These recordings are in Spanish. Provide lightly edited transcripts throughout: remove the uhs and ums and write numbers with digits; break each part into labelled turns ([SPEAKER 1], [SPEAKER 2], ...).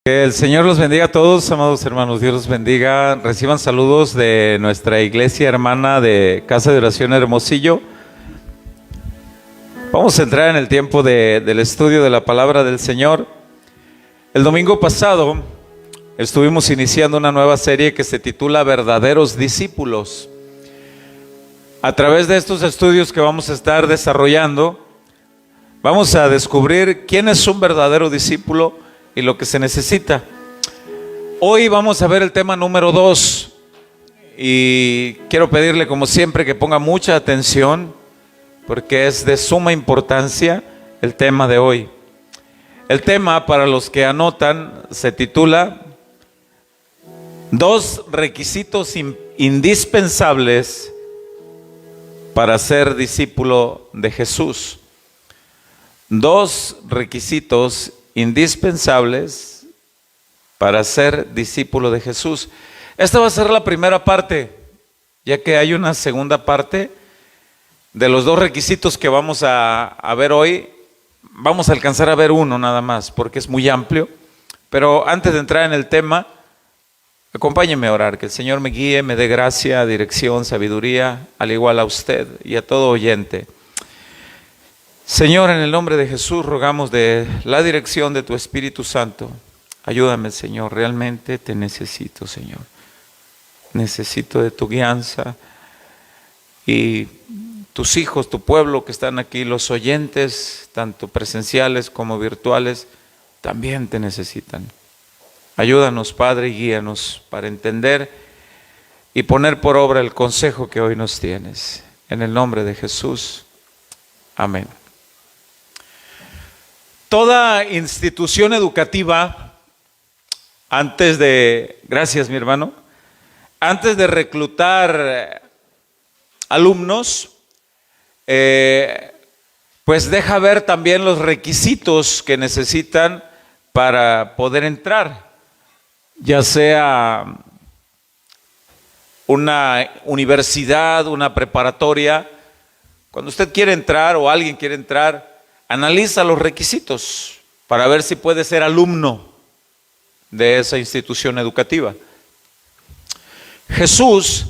[SPEAKER 1] Que el Señor los bendiga a todos, amados hermanos. Dios los bendiga. Reciban saludos de nuestra iglesia hermana de Casa de Oración Hermosillo. Vamos a entrar en el tiempo del estudio de la palabra del Señor. El domingo pasado estuvimos iniciando una nueva serie que se titula Verdaderos Discípulos. A través de estos estudios que vamos a estar desarrollando, vamos a descubrir quién es un verdadero discípulo y lo que se necesita. Hoy vamos a ver el tema número 2 y quiero pedirle, como siempre, que ponga mucha atención porque es de suma importancia el tema de hoy. El tema, para los que anotan, se titula 2 requisitos indispensables para ser discípulo de Jesús. 2 requisitos indispensables para ser discípulo de Jesús. Esta va a ser la primera parte, ya que hay una segunda parte de los 2 requisitos que vamos a ver hoy. Vamos a alcanzar a ver uno nada más, porque es muy amplio. Pero antes de entrar en el tema, acompáñeme a orar, que el Señor me guíe, me dé gracia, dirección, sabiduría, al igual a usted y a todo oyente. Señor, en el nombre de Jesús rogamos de la dirección de tu Espíritu Santo. Ayúdame, Señor, realmente te necesito, Señor. Necesito de tu guianza y tus hijos, tu pueblo que están aquí, los oyentes, tanto presenciales como virtuales, también te necesitan. Ayúdanos, Padre, y guíanos para entender y poner por obra el consejo que hoy nos tienes. En el nombre de Jesús. Amén. Toda institución educativa, gracias mi hermano, antes de reclutar alumnos, pues deja ver también los requisitos que necesitan para poder entrar, ya sea una universidad, una preparatoria. Cuando usted quiere entrar o alguien quiere entrar, analiza los requisitos para ver si puede ser alumno de esa institución educativa. Jesús,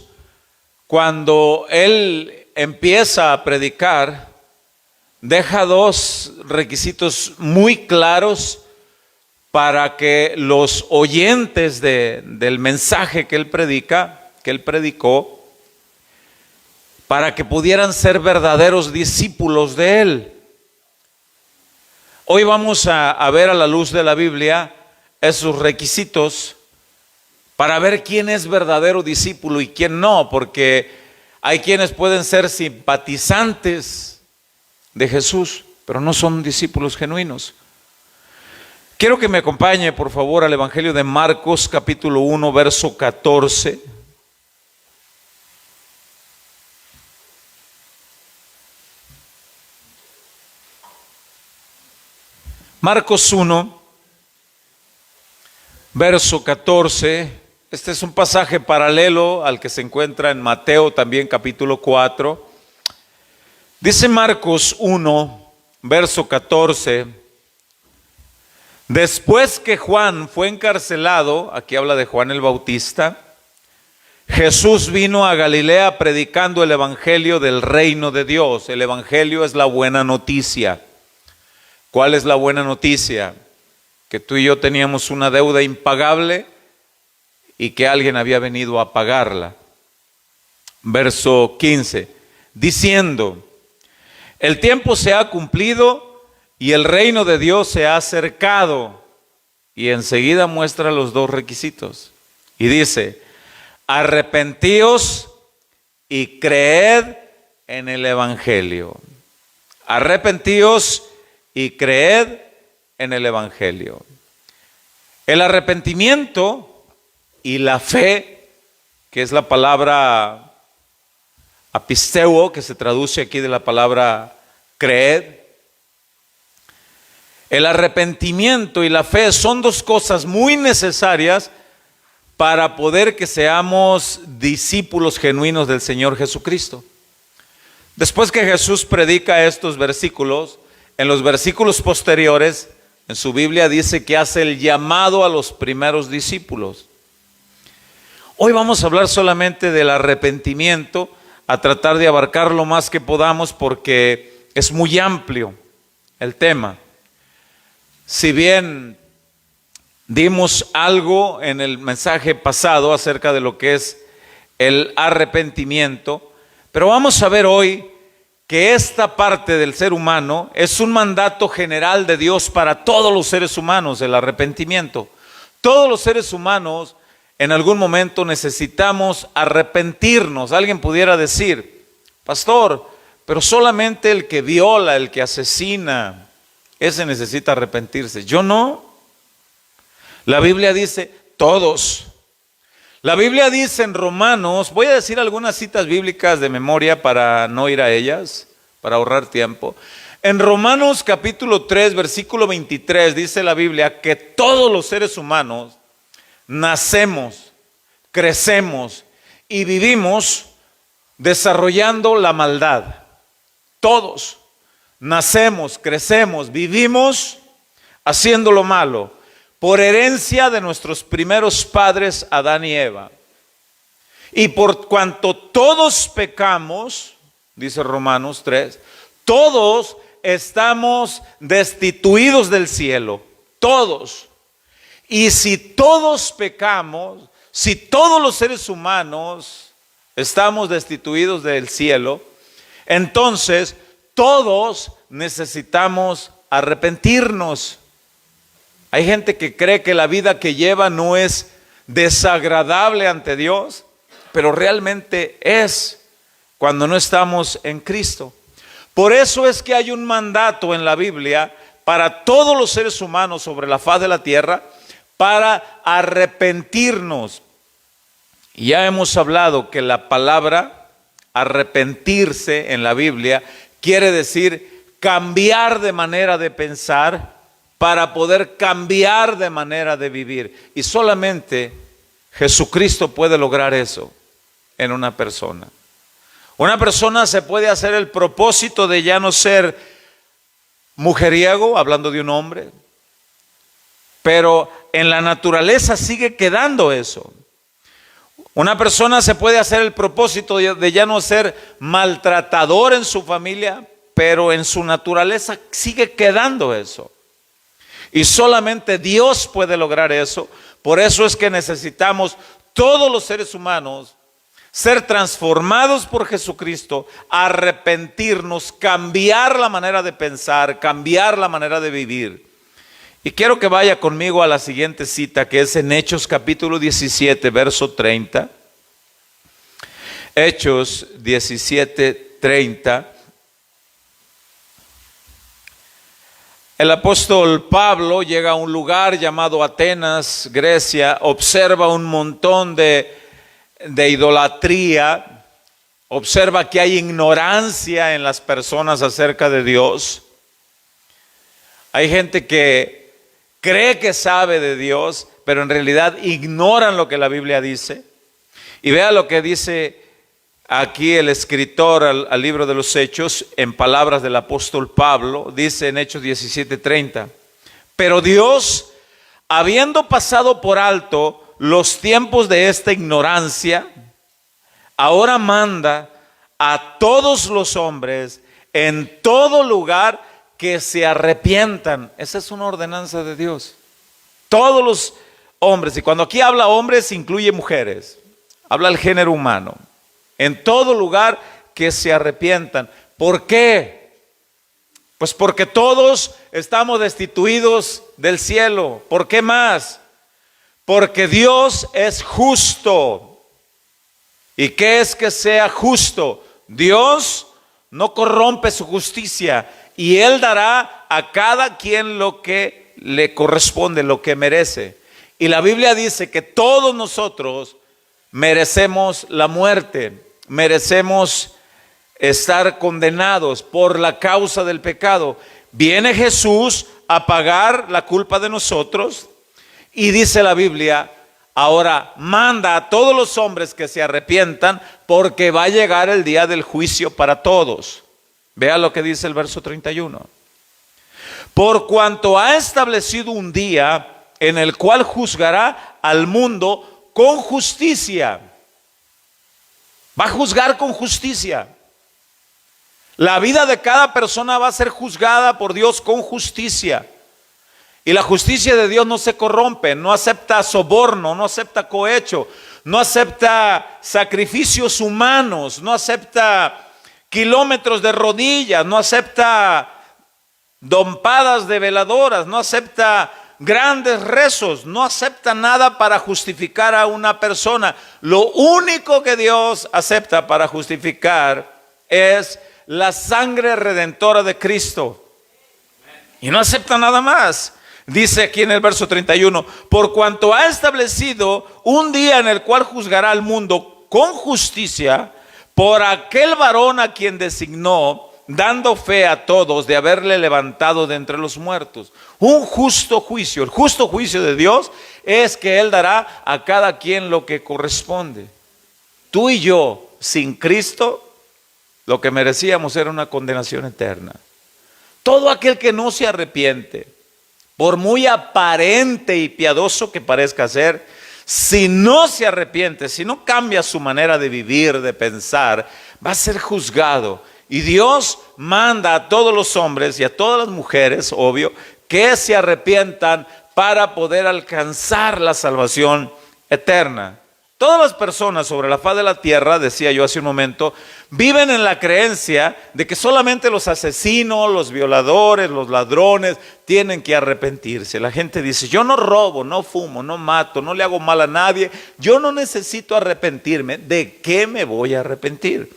[SPEAKER 1] cuando Él empieza a predicar, deja 2 requisitos muy claros para que los oyentes del mensaje que Él predicó, para que pudieran ser verdaderos discípulos de Él. Hoy vamos a ver a la luz de la Biblia esos requisitos para ver quién es verdadero discípulo y quién no, porque hay quienes pueden ser simpatizantes de Jesús, pero no son discípulos genuinos. Quiero que me acompañe, por favor, al Evangelio de Marcos, capítulo 1, verso 14. Marcos 1, verso 14, este es un pasaje paralelo al que se encuentra en Mateo también capítulo 4. Dice Marcos 1, verso 14, después que Juan fue encarcelado, aquí habla de Juan el Bautista, Jesús vino a Galilea predicando el evangelio del reino de Dios. El evangelio es la buena noticia. ¿Cuál es la buena noticia? Que tú y yo teníamos una deuda impagable y que alguien había venido a pagarla. Verso 15, diciendo, el tiempo se ha cumplido y el reino de Dios se ha acercado. Y enseguida muestra los 2 requisitos. Y dice, arrepentíos y creed en el evangelio. Arrepentíos y creed en el evangelio. El arrepentimiento y la fe, que es la palabra apisteuo, que se traduce aquí de la palabra creed. El arrepentimiento y la fe son 2 cosas muy necesarias para poder que seamos discípulos genuinos del Señor Jesucristo. Después que Jesús predica estos versículos, en los versículos posteriores En su Biblia dice que hace el llamado a los primeros discípulos. Hoy vamos a hablar solamente del arrepentimiento, a tratar de abarcar lo más que podamos porque es muy amplio el tema. Si bien dimos algo en el mensaje pasado acerca de lo que es el arrepentimiento, pero vamos a ver hoy que esta parte del ser humano es un mandato general de Dios para todos los seres humanos, el arrepentimiento. Todos los seres humanos en algún momento necesitamos arrepentirnos. Alguien pudiera decir, pastor, pero solamente el que viola, el que asesina, ese necesita arrepentirse. Yo no. La Biblia dice todos. La Biblia dice en Romanos, voy a decir algunas citas bíblicas de memoria para no ir a ellas, para ahorrar tiempo. En Romanos capítulo 3, versículo 23, dice la Biblia que todos los seres humanos nacemos, crecemos y vivimos desarrollando la maldad. Todos nacemos, crecemos, vivimos haciendo lo malo, por herencia de nuestros primeros padres, Adán y Eva. Y por cuanto todos pecamos, dice Romanos 3, todos estamos destituidos del cielo, todos. Y si todos pecamos, si todos los seres humanos estamos destituidos del cielo, entonces todos necesitamos arrepentirnos. Hay gente que cree que la vida que lleva no es desagradable ante Dios, pero realmente es cuando no estamos en Cristo. Por eso es que hay un mandato en la Biblia para todos los seres humanos sobre la faz de la tierra para arrepentirnos. Y ya hemos hablado que la palabra arrepentirse en la Biblia quiere decir cambiar de manera de pensar para poder cambiar de manera de vivir. Y solamente Jesucristo puede lograr eso en una persona. Una persona se puede hacer el propósito de ya no ser mujeriego, hablando de un hombre, pero en la naturaleza sigue quedando eso. Una persona se puede hacer el propósito de ya no ser maltratador en su familia, pero en su naturaleza sigue quedando eso. Y solamente Dios puede lograr eso. Por eso es que necesitamos todos los seres humanos ser transformados por Jesucristo, arrepentirnos, cambiar la manera de pensar, cambiar la manera de vivir. Y quiero que vaya conmigo a la siguiente cita, que es en Hechos capítulo 17, verso 30. Hechos 17, 30. El apóstol Pablo llega a un lugar llamado Atenas, Grecia, observa un montón de idolatría, observa que hay ignorancia en las personas acerca de Dios. Hay gente que cree que sabe de Dios, pero en realidad ignoran lo que la Biblia dice. Y vea lo que dice aquí el escritor al libro de los Hechos, en palabras del apóstol Pablo, dice en Hechos 17:30, pero Dios, habiendo pasado por alto los tiempos de esta ignorancia, ahora manda a todos los hombres en todo lugar que se arrepientan. Esa es una ordenanza de Dios. Todos los hombres, y cuando aquí habla hombres incluye mujeres, habla el género humano. En todo lugar que se arrepientan. ¿Por qué? Pues porque todos estamos destituidos del cielo. ¿Por qué más? Porque Dios es justo. ¿Y qué es que sea justo? Dios no corrompe su justicia y Él dará a cada quien lo que le corresponde, lo que merece. Y la Biblia dice que todos nosotros merecemos la muerte. Merecemos estar condenados por la causa del pecado. Viene Jesús a pagar la culpa de nosotros y dice la Biblia, ahora manda a todos los hombres que se arrepientan porque va a llegar el día del juicio para todos. Vea lo que dice el verso 31. por cuanto ha establecido un día en el cual juzgará al mundo con justicia. Va a juzgar con justicia. La vida de cada persona va a ser juzgada por Dios con justicia. Y la justicia de Dios no se corrompe, no acepta soborno, no acepta cohecho, no acepta sacrificios humanos, no acepta kilómetros de rodillas, no acepta dompadas de veladoras, no acepta grandes rezos, no acepta nada para justificar a una persona. Lo único que Dios acepta para justificar es la sangre redentora de Cristo. Y no acepta nada más. Dice aquí en el verso 31, por cuanto ha establecido un día en el cual juzgará al mundo con justicia por aquel varón a quien designó, dando fe a todos de haberle levantado de entre los muertos. Un justo juicio. El justo juicio de Dios es que Él dará a cada quien lo que corresponde. Tú y yo, sin Cristo, lo que merecíamos era una condenación eterna. Todo aquel que no se arrepiente, por muy aparente y piadoso que parezca ser, si no se arrepiente, si no cambia su manera de vivir, de pensar, va a ser juzgado. Y Dios manda a todos los hombres y a todas las mujeres, obvio, que se arrepientan para poder alcanzar la salvación eterna. Todas las personas sobre la faz de la tierra, decía yo hace un momento, viven en la creencia de que solamente los asesinos, los violadores, los ladrones tienen que arrepentirse. La gente dice, yo no robo, no fumo, no mato, no le hago mal a nadie, yo no necesito arrepentirme. ¿De qué me voy a arrepentir?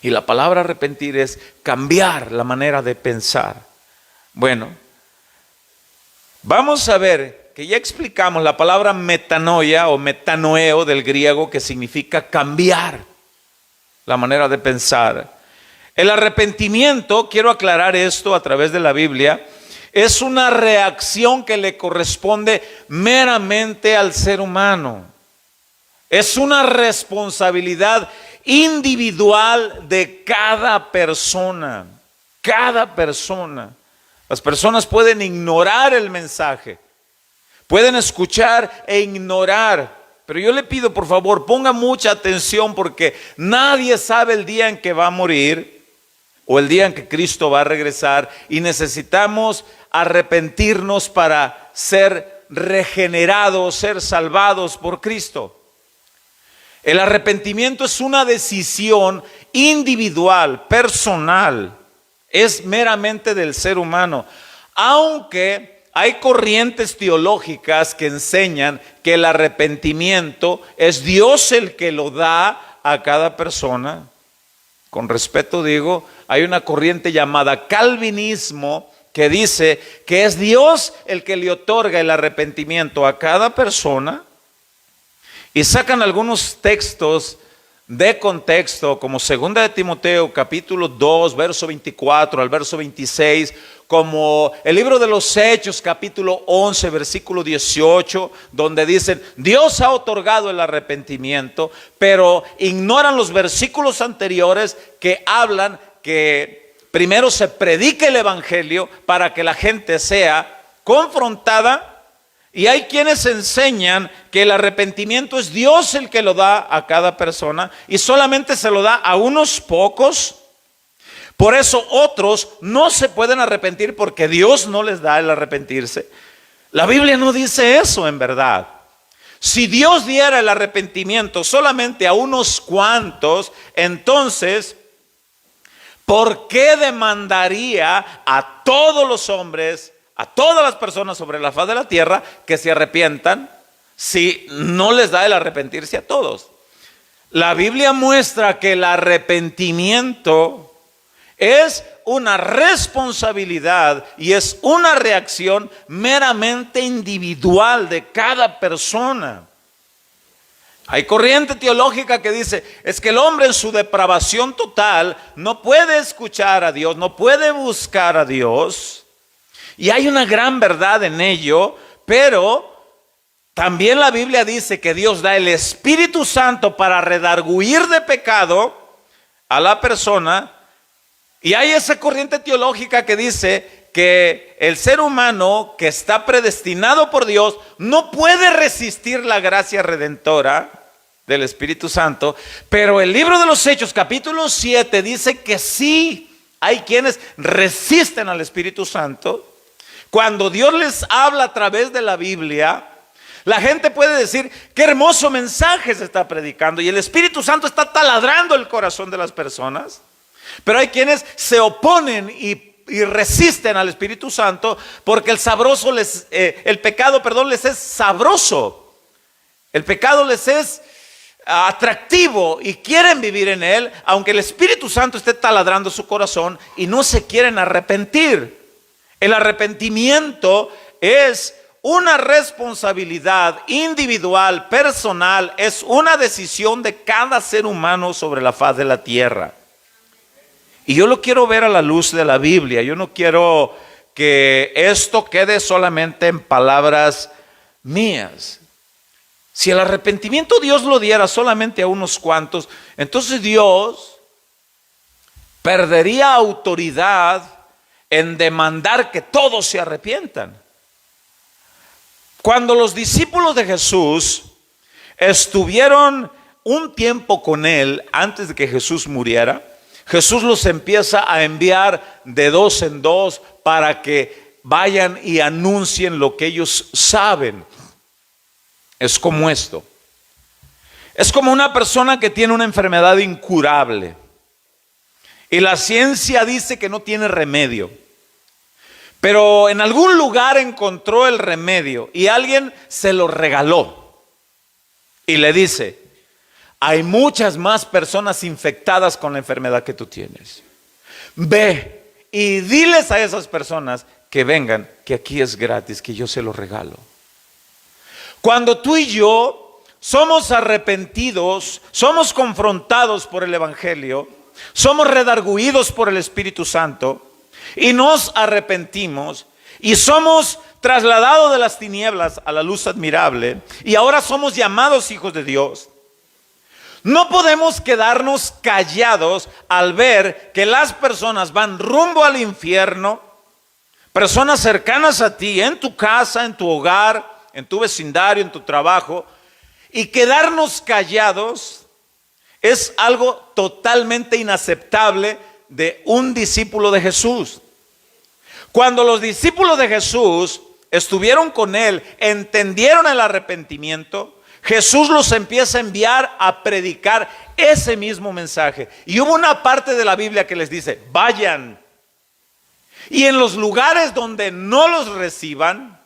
[SPEAKER 1] Y la palabra arrepentir es cambiar la manera de pensar. Bueno, vamos a ver que ya explicamos la palabra metanoia o metanoeo del griego, que significa cambiar la manera de pensar. El arrepentimiento, quiero aclarar esto a través de la Biblia, es una reacción que le corresponde meramente al ser humano. Es una responsabilidad individual de cada persona. Cada persona. Las personas pueden ignorar el mensaje, pueden escuchar e ignorar, pero yo le pido por favor ponga mucha atención, porque nadie sabe el día en que va a morir o el día en que Cristo va a regresar, y necesitamos arrepentirnos para ser regenerados, ser salvados por Cristo. El arrepentimiento es una decisión individual, personal, es meramente del ser humano, aunque hay corrientes teológicas que enseñan que el arrepentimiento es Dios el que lo da a cada persona. Con respeto digo, hay una corriente llamada calvinismo que dice que es Dios el que le otorga el arrepentimiento a cada persona, y sacan algunos textos de contexto, como 2 de Timoteo capítulo 2 verso 24 al verso 26, como el libro de los Hechos capítulo 11 versículo 18, donde dicen Dios ha otorgado el arrepentimiento, pero ignoran los versículos anteriores que hablan que primero se predique el evangelio para que la gente sea confrontada. Y hay quienes enseñan que el arrepentimiento es Dios el que lo da a cada persona y solamente se lo da a unos pocos. Por eso otros no se pueden arrepentir porque Dios no les da el arrepentirse. La Biblia no dice eso en verdad. Si Dios diera el arrepentimiento solamente a unos cuantos, entonces, ¿por qué demandaría a todos los hombres, a todas las personas sobre la faz de la tierra que se arrepientan si no les da el arrepentirse a todos? La Biblia muestra que el arrepentimiento es una responsabilidad y es una reacción meramente individual de cada persona. Hay corriente teológica que dice, es que el hombre en su depravación total no puede escuchar a Dios, no puede buscar a Dios. Y hay una gran verdad en ello, pero también la Biblia dice que Dios da el Espíritu Santo para redarguir de pecado a la persona. Y hay esa corriente teológica que dice que el ser humano que está predestinado por Dios no puede resistir la gracia redentora del Espíritu Santo, pero el libro de los Hechos, capítulo 7, dice que sí hay quienes resisten al Espíritu Santo. Cuando Dios les habla a través de la Biblia, la gente puede decir: qué hermoso mensaje se está predicando, y el Espíritu Santo está taladrando el corazón de las personas. Pero hay quienes se oponen y resisten al Espíritu Santo porque el pecado les es sabroso. El pecado les es atractivo y quieren vivir en él, aunque el Espíritu Santo esté taladrando su corazón, y no se quieren arrepentir. El arrepentimiento es una responsabilidad individual, personal, es una decisión de cada ser humano sobre la faz de la tierra. Y yo lo quiero ver a la luz de la Biblia. Yo no quiero que esto quede solamente en palabras mías. Si el arrepentimiento Dios lo diera solamente a unos cuantos, entonces Dios perdería autoridad en demandar que todos se arrepientan. Cuando los discípulos de Jesús estuvieron un tiempo con Él antes de que Jesús muriera, Jesús los empieza a enviar de dos en dos para que vayan y anuncien lo que ellos saben. Es como esto. Es como una persona que tiene una enfermedad incurable y la ciencia dice que no tiene remedio, pero en algún lugar encontró el remedio y alguien se lo regaló y le dice: hay muchas más personas infectadas con la enfermedad que tú tienes. Ve y diles a esas personas que vengan, que aquí es gratis, que yo se lo regalo. Cuando tú y yo somos arrepentidos, somos confrontados por el Evangelio, somos redarguidos por el Espíritu Santo y nos arrepentimos y somos trasladados de las tinieblas a la luz admirable y ahora somos llamados hijos de Dios, no podemos quedarnos callados al ver que las personas van rumbo al infierno, personas cercanas a ti, en tu casa, en tu hogar, en tu vecindario, en tu trabajo, y quedarnos callados es algo totalmente inaceptable de un discípulo de Jesús. Cuando los discípulos de Jesús estuvieron con Él, entendieron el arrepentimiento, Jesús los empieza a enviar a predicar ese mismo mensaje. Y hubo una parte de la Biblia que les dice: vayan. Y en los lugares donde no los reciban,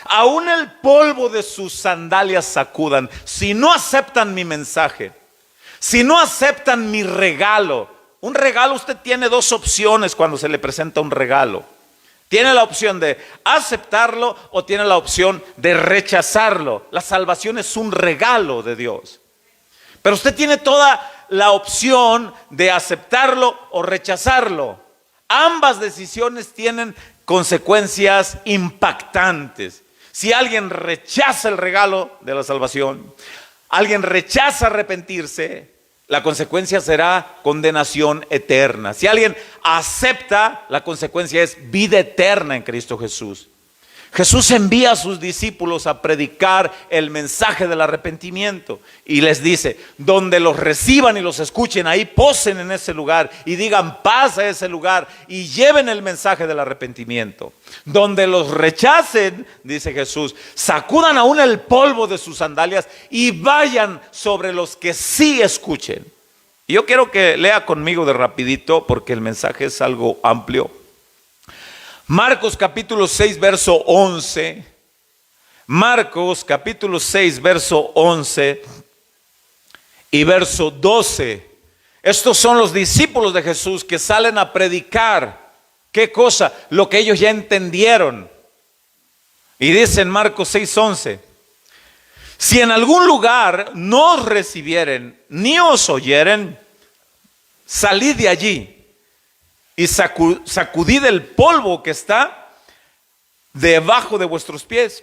[SPEAKER 1] aún el polvo de sus sandalias sacudan. Si no aceptan mi mensaje, si no aceptan mi regalo. Un regalo, usted tiene dos opciones cuando se le presenta un regalo. Tiene la opción de aceptarlo o tiene la opción de rechazarlo. La salvación es un regalo de Dios. Pero usted tiene toda la opción de aceptarlo o rechazarlo. Ambas decisiones tienen consecuencias impactantes. Si alguien rechaza el regalo de la salvación, alguien rechaza arrepentirse, la consecuencia será condenación eterna. Si alguien acepta, la consecuencia es vida eterna en Cristo Jesús. Jesús envía a sus discípulos a predicar el mensaje del arrepentimiento y les dice: donde los reciban y los escuchen, ahí posen en ese lugar y digan paz a ese lugar y lleven el mensaje del arrepentimiento. Donde los rechacen, dice Jesús, sacudan aún el polvo de sus sandalias y vayan sobre los que sí escuchen. Y yo quiero que lea conmigo de rapidito porque el mensaje es algo amplio. Marcos capítulo 6 verso 11. Marcos capítulo 6 verso 11 y verso 12. Estos son los discípulos de Jesús que salen a predicar. ¿Qué cosa? Lo que ellos ya entendieron. Y dice en Marcos 6, 11: si en algún lugar no os recibieren ni os oyeren, salid de allí y sacudid el polvo que está debajo de vuestros pies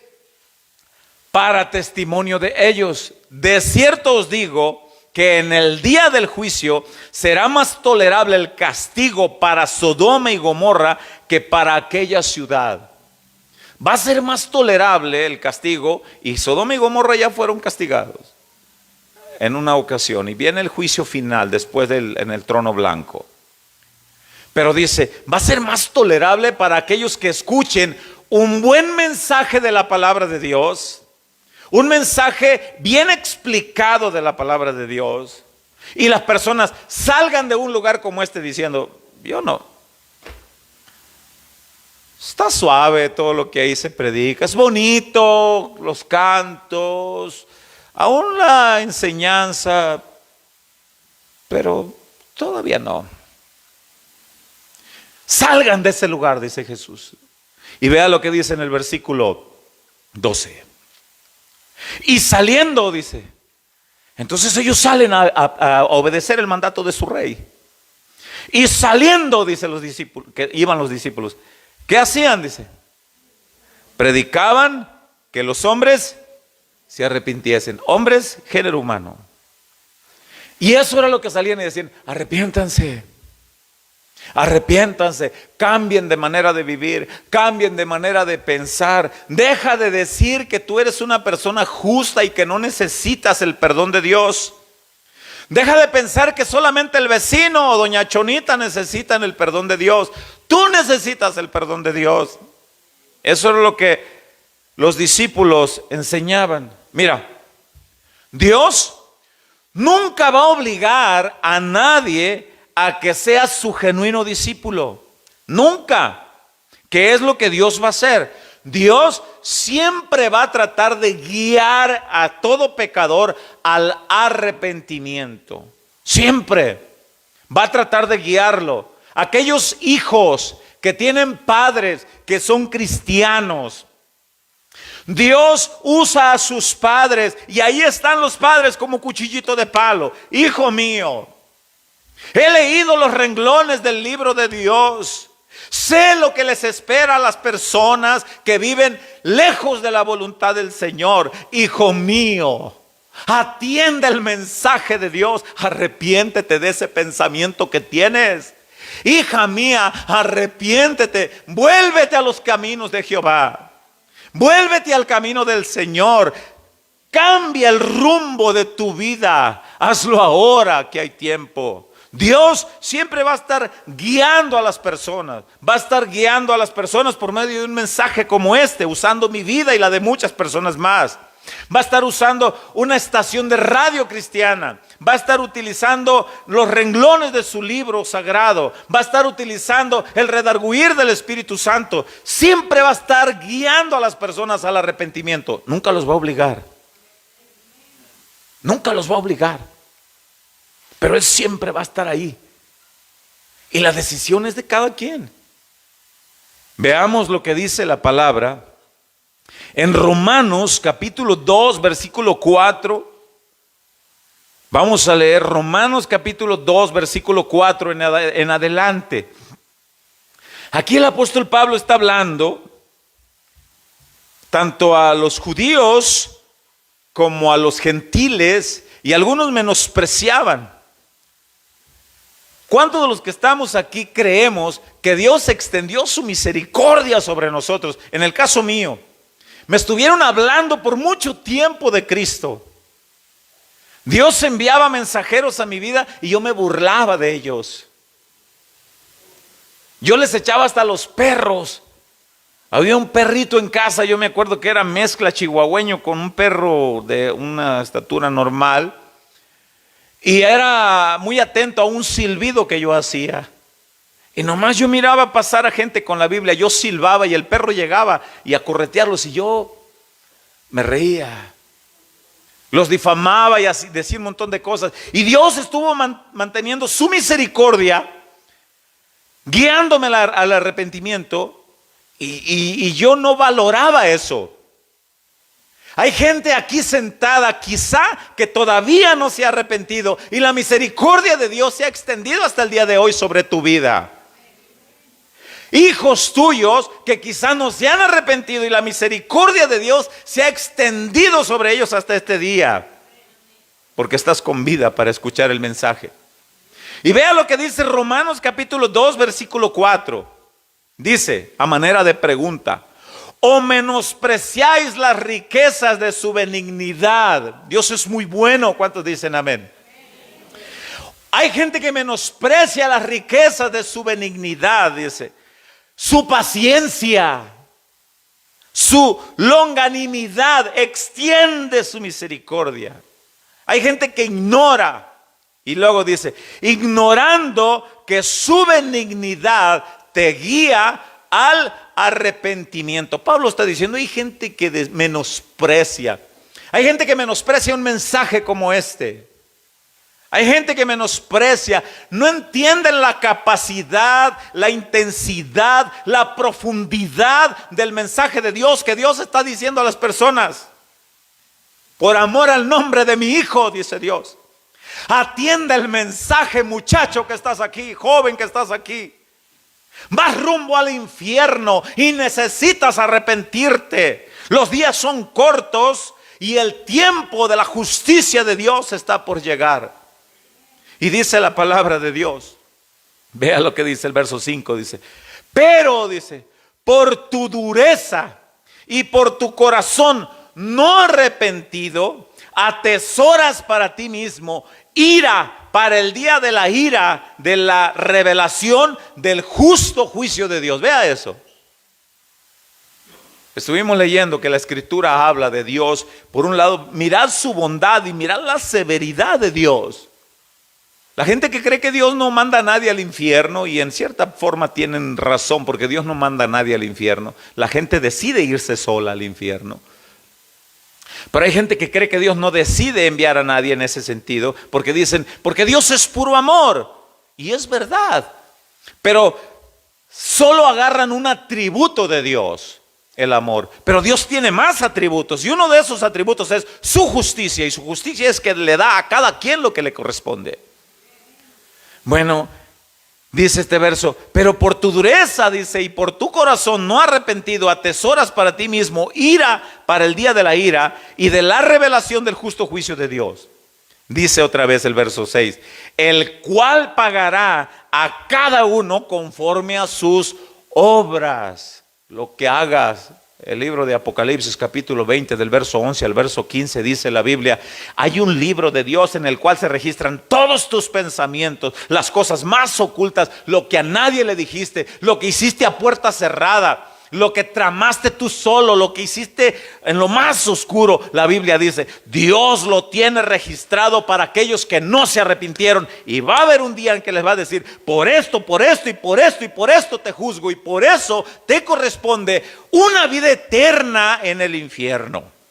[SPEAKER 1] para testimonio de ellos. De cierto os digo que en el día del juicio será más tolerable el castigo para Sodoma y Gomorra que para aquella ciudad. Va a ser más tolerable el castigo, y Sodoma y Gomorra ya fueron castigados en una ocasión, y viene el juicio final después en el trono blanco. Pero dice, va a ser más tolerable para aquellos que escuchen un buen mensaje de la palabra de Dios, un mensaje bien explicado de la palabra de Dios, y las personas salgan de un lugar como este diciendo, yo no, está suave todo lo que ahí se predica, es bonito los cantos, aún la enseñanza, pero todavía no. Salgan de ese lugar, dice Jesús. Y vea lo que dice en el versículo 12. Y saliendo, dice, entonces ellos salen a obedecer el mandato de su rey. Y saliendo, dice los discípulos, que iban los discípulos, ¿qué hacían? Dice, predicaban que los hombres se arrepintiesen. Hombres, género humano. Y eso era lo que salían y decían, arrepiéntanse. Arrepiéntanse, cambien de manera de vivir, cambien de manera de pensar. Deja de decir que tú eres una persona justa y que no necesitas el perdón de Dios. Deja de pensar que solamente el vecino o doña Chonita necesitan el perdón de Dios. Tú necesitas el perdón de Dios. Eso es lo que los discípulos enseñaban. Mira, Dios nunca va a obligar a nadie a que sea su genuino discípulo. Nunca. ¿Qué es lo que Dios va a hacer? Dios siempre va a tratar de guiar a todo pecador al arrepentimiento. Siempre va a tratar de guiarlo. Aquellos hijos que tienen padres que son cristianos, Dios usa a sus padres, y ahí están los padres como cuchillito de palo. Hijo mío, he leído los renglones del libro de Dios. Sé lo que les espera a las personas que viven lejos de la voluntad del Señor. Hijo mío, atiende el mensaje de Dios. Arrepiéntete de ese pensamiento que tienes. Hija mía, arrepiéntete. Vuélvete a los caminos de Jehová. Vuélvete al camino del Señor. Cambia el rumbo de tu vida. Hazlo ahora que hay tiempo. Dios siempre va a estar guiando a las personas. Va a estar guiando a las personas por medio de un mensaje como este, usando mi vida y la de muchas personas más. Va a estar usando una estación de radio cristiana. Va a estar utilizando los renglones de su libro sagrado. Va a estar utilizando el redarguir del Espíritu Santo. Siempre va a estar guiando a las personas al arrepentimiento. Nunca los va a obligar. Nunca los va a obligar. Pero Él siempre va a estar ahí. Y la decisión es de cada quien. Veamos lo que dice la palabra en Romanos capítulo 2 versículo 4. Vamos a leer Romanos capítulo 2 versículo 4 en adelante. Aquí el apóstol Pablo está hablando tanto a los judíos como a los gentiles, y algunos menospreciaban. ¿Cuántos de los que estamos aquí creemos que Dios extendió su misericordia sobre nosotros? En el caso mío, me estuvieron hablando por mucho tiempo de Cristo. Dios enviaba mensajeros a mi vida y yo me burlaba de ellos. Yo les echaba hasta los perros. Había un perrito en casa, yo me acuerdo que era mezcla chihuahueño con un perro de una estatura normal. Y era muy atento a un silbido que yo hacía. Y nomás yo miraba pasar a gente con la Biblia, yo silbaba y el perro llegaba y a corretearlos y yo me reía. Los difamaba y así, decía un montón de cosas. Y Dios estuvo manteniendo su misericordia, guiándome al arrepentimiento, y yo no valoraba eso. Hay gente aquí sentada quizá que todavía no se ha arrepentido, y la misericordia de Dios se ha extendido hasta el día de hoy sobre tu vida. Hijos tuyos que quizá no se han arrepentido y la misericordia de Dios se ha extendido sobre ellos hasta este día. porque estás con vida para escuchar el mensaje. Y vea lo que dice Romanos capítulo 2, versículo 4. Dice, a manera de pregunta: ¿o menospreciáis las riquezas de su benignidad? Dios es muy bueno. ¿Cuántos dicen amén? Hay gente que menosprecia las riquezas de su benignidad, dice. Su paciencia, su longanimidad, extiende su misericordia. Hay gente que ignora. Y luego dice, ignorando que su benignidad te guía al arrepentimiento. Pablo está diciendo, hay gente que menosprecia. Hay gente que menosprecia un mensaje como este. Hay gente que menosprecia, no entienden la capacidad, la intensidad, la profundidad del mensaje de Dios que Dios está diciendo a las personas. Por amor al nombre de mi Hijo, dice Dios. Atienda el mensaje, muchacho que estás aquí, joven que estás aquí. Vas rumbo al infierno y necesitas arrepentirte. Los días son cortos y el tiempo de la justicia de Dios está por llegar. Y dice la palabra de Dios. Vea lo que dice el verso 5, dice. Pero, dice, por tu dureza y por tu corazón no arrepentido, atesoras para ti mismo ira para el día de la ira, de la revelación del justo juicio de Dios. Vea eso. Estuvimos leyendo que la escritura habla de Dios. Por un lado, mirad su bondad y mirad la severidad de Dios. La gente que cree que Dios no manda a nadie al infierno, y en cierta forma tienen razón, porque Dios no manda a nadie al infierno. La gente decide irse sola al infierno. Pero hay gente que cree que Dios no decide enviar a nadie en ese sentido, porque dicen, porque Dios es puro amor. Y es verdad. Pero solo agarran un atributo de Dios, el amor. Pero Dios tiene más atributos, y uno de esos atributos es su justicia. Y su justicia es que le da a cada quien lo que le corresponde. Bueno, dice este verso, pero por tu dureza, dice, y por tu corazón no arrepentido, atesoras para ti mismo ira para el día de la ira y de la revelación del justo juicio de Dios. Dice otra vez el verso 6, el cual pagará a cada uno conforme a sus obras. Lo que hagas. El libro de Apocalipsis capítulo 20 del verso 11 al verso 15 dice la Biblia, hay un libro de Dios en el cual se registran todos tus pensamientos, las cosas más ocultas, lo que a nadie le dijiste, lo que hiciste a puerta cerrada, lo que tramaste tú solo, lo que hiciste en lo más oscuro. La Biblia dice, Dios lo tiene registrado para aquellos que no se arrepintieron, y va a haber un día en que les va a decir, por esto y por esto y por esto te juzgo, y por eso te corresponde una vida eterna en el infierno.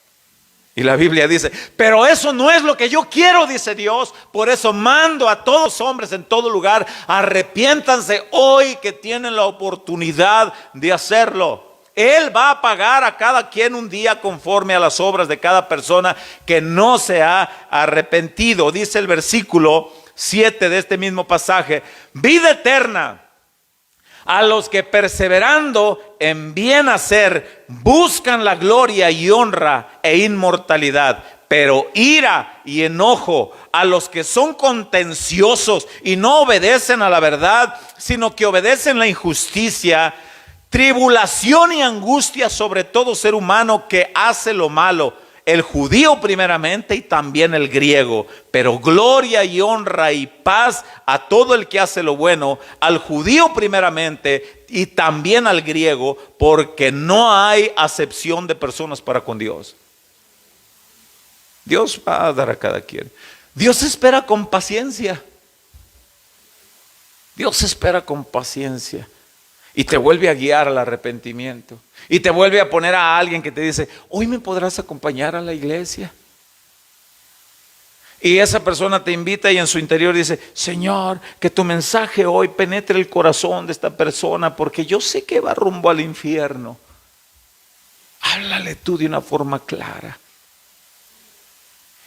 [SPEAKER 1] Y la Biblia dice, pero eso no es lo que yo quiero, dice Dios. Por eso mando a todos los hombres en todo lugar, arrepiéntanse hoy que tienen la oportunidad de hacerlo. Él va a pagar a cada quien un día conforme a las obras de cada persona que no se ha arrepentido. Dice el versículo 7 de este mismo pasaje, vida eterna a los que perseverando en bien hacer buscan la gloria y honra e inmortalidad, pero ira y enojo a los que son contenciosos y no obedecen a la verdad, sino que obedecen la injusticia, tribulación y angustia sobre todo ser humano que hace lo malo, el judío primeramente y también el griego, pero gloria y honra y paz a todo el que hace lo bueno, al judío primeramente y también al griego, porque no hay acepción de personas para con Dios. Dios va a dar a cada quien. Dios espera con paciencia. Dios espera con paciencia. Y te vuelve a guiar al arrepentimiento. Y te vuelve a poner a alguien que te dice, hoy me podrás acompañar a la iglesia. Y esa persona te invita y en su interior dice, Señor, que tu mensaje hoy penetre el corazón de esta persona, porque yo sé que va rumbo al infierno. Háblale tú de una forma clara.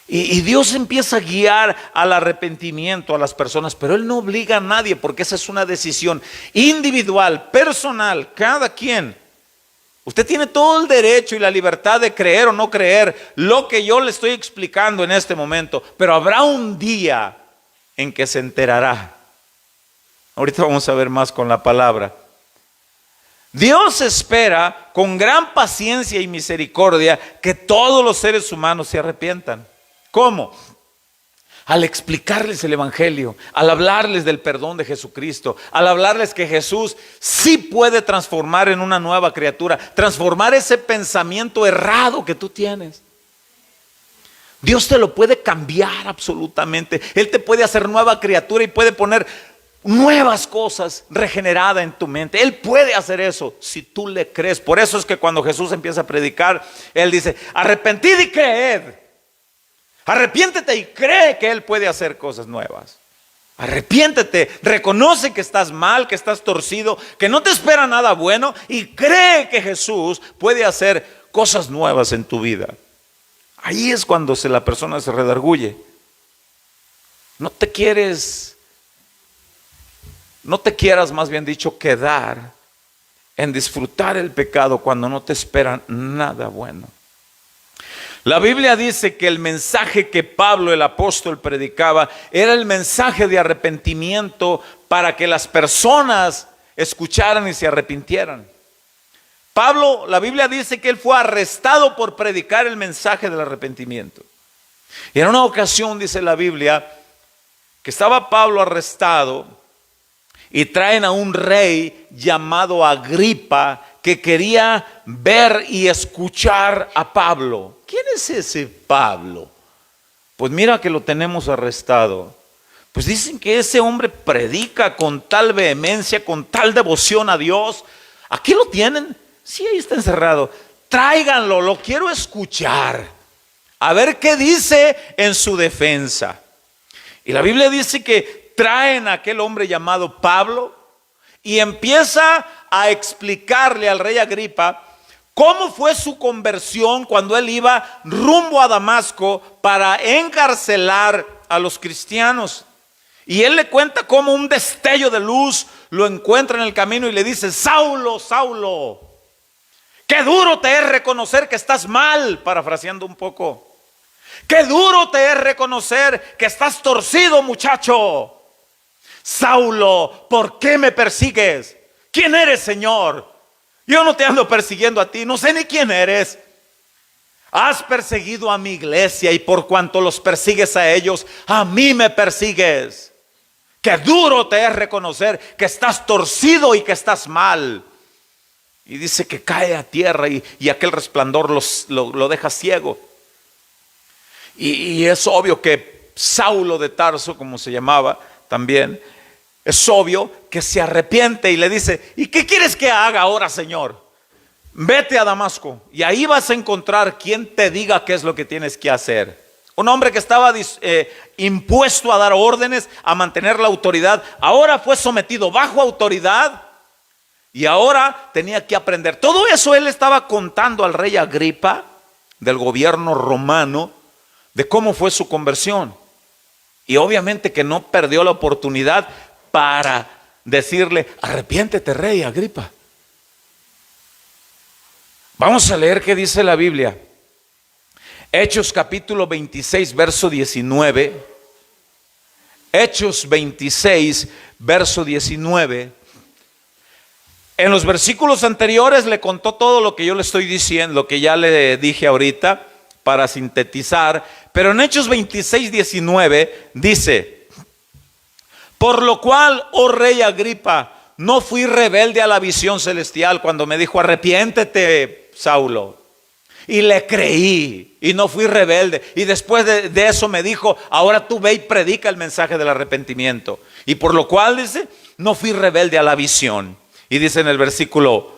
[SPEAKER 1] Y Dios empieza a guiar al arrepentimiento a las personas, pero Él no obliga a nadie, porque esa es una decisión individual, personal, cada quien. Usted tiene todo el derecho y la libertad de creer o no creer lo que yo le estoy explicando en este momento, pero habrá un día en que se enterará. Ahorita vamos a ver más con la palabra. Dios espera con gran paciencia y misericordia que todos los seres humanos se arrepientan. ¿Cómo? Al explicarles el evangelio, al hablarles del perdón de Jesucristo, al hablarles que Jesús sí puede transformar en una nueva criatura, transformar ese pensamiento errado que tú tienes. Dios te lo puede cambiar absolutamente. Él te puede hacer nueva criatura y puede poner nuevas cosas regeneradas en tu mente. Él puede hacer eso si tú le crees. Por eso es que cuando Jesús empieza a predicar, Él dice: arrepentid y creed. Arrepiéntete y cree que Él puede hacer cosas nuevas. Arrepiéntete, reconoce que estás mal, que estás torcido, que no te espera nada bueno, y cree que Jesús puede hacer cosas nuevas en tu vida. Ahí es cuando la persona se redarguye. No te quieras, más bien dicho, quedar en disfrutar el pecado cuando no te espera nada bueno. La Biblia dice que el mensaje que Pablo, el apóstol, predicaba era el mensaje de arrepentimiento para que las personas escucharan y se arrepintieran. Pablo, la Biblia dice que él fue arrestado por predicar el mensaje del arrepentimiento. Y en una ocasión dice la Biblia que estaba Pablo arrestado y traen a un rey llamado Agripa que quería ver y escuchar a Pablo. ¿Quién es ese Pablo? Pues mira que lo tenemos arrestado. Pues dicen que ese hombre predica con tal vehemencia, con tal devoción a Dios. ¿Aquí lo tienen? Sí, ahí está encerrado. Tráiganlo, lo quiero escuchar. A ver qué dice en su defensa. Y la Biblia dice que traen a aquel hombre llamado Pablo y empieza a explicarle al rey Agripa cómo fue su conversión cuando él iba rumbo a Damasco para encarcelar a los cristianos. Y él le cuenta cómo un destello de luz lo encuentra en el camino y le dice: Saulo, Saulo, qué duro te es reconocer que estás mal, parafraseando un poco. Qué duro te es reconocer que estás torcido, muchacho. Saulo, ¿por qué me persigues? ¿Quién eres, Señor? Yo no te ando persiguiendo a ti, no sé ni quién eres. Has perseguido a mi iglesia y por cuanto los persigues a ellos, a mí me persigues. Qué duro te es reconocer que estás torcido y que estás mal. Y dice que cae a tierra y aquel resplandor lo deja ciego. Y es obvio que Saulo de Tarso, como se llamaba también, es obvio que se arrepiente y le dice: ¿y qué quieres que haga ahora, Señor? Vete a Damasco y ahí vas a encontrar quien te diga qué es lo que tienes que hacer. Un hombre que estaba impuesto a dar órdenes, a mantener la autoridad, ahora fue sometido bajo autoridad y ahora tenía que aprender. Todo eso él estaba contando al rey Agripa del gobierno romano, de cómo fue su conversión. Y obviamente que no perdió la oportunidad para decirle: arrepiéntete, rey Agripa. Vamos a leer qué dice la Biblia. Hechos capítulo 26, verso 19. Hechos 26, verso 19. En los versículos anteriores le contó todo lo que yo le estoy diciendo, lo que ya le dije ahorita para sintetizar. Pero en Hechos 26, 19 dice: por lo cual, oh rey Agripa, no fui rebelde a la visión celestial cuando me dijo: arrepiéntete, Saulo. Y le creí y no fui rebelde. Y después de eso me dijo: ahora tú ve y predica el mensaje del arrepentimiento. Y por lo cual, dice, no fui rebelde a la visión. Y dice en el versículo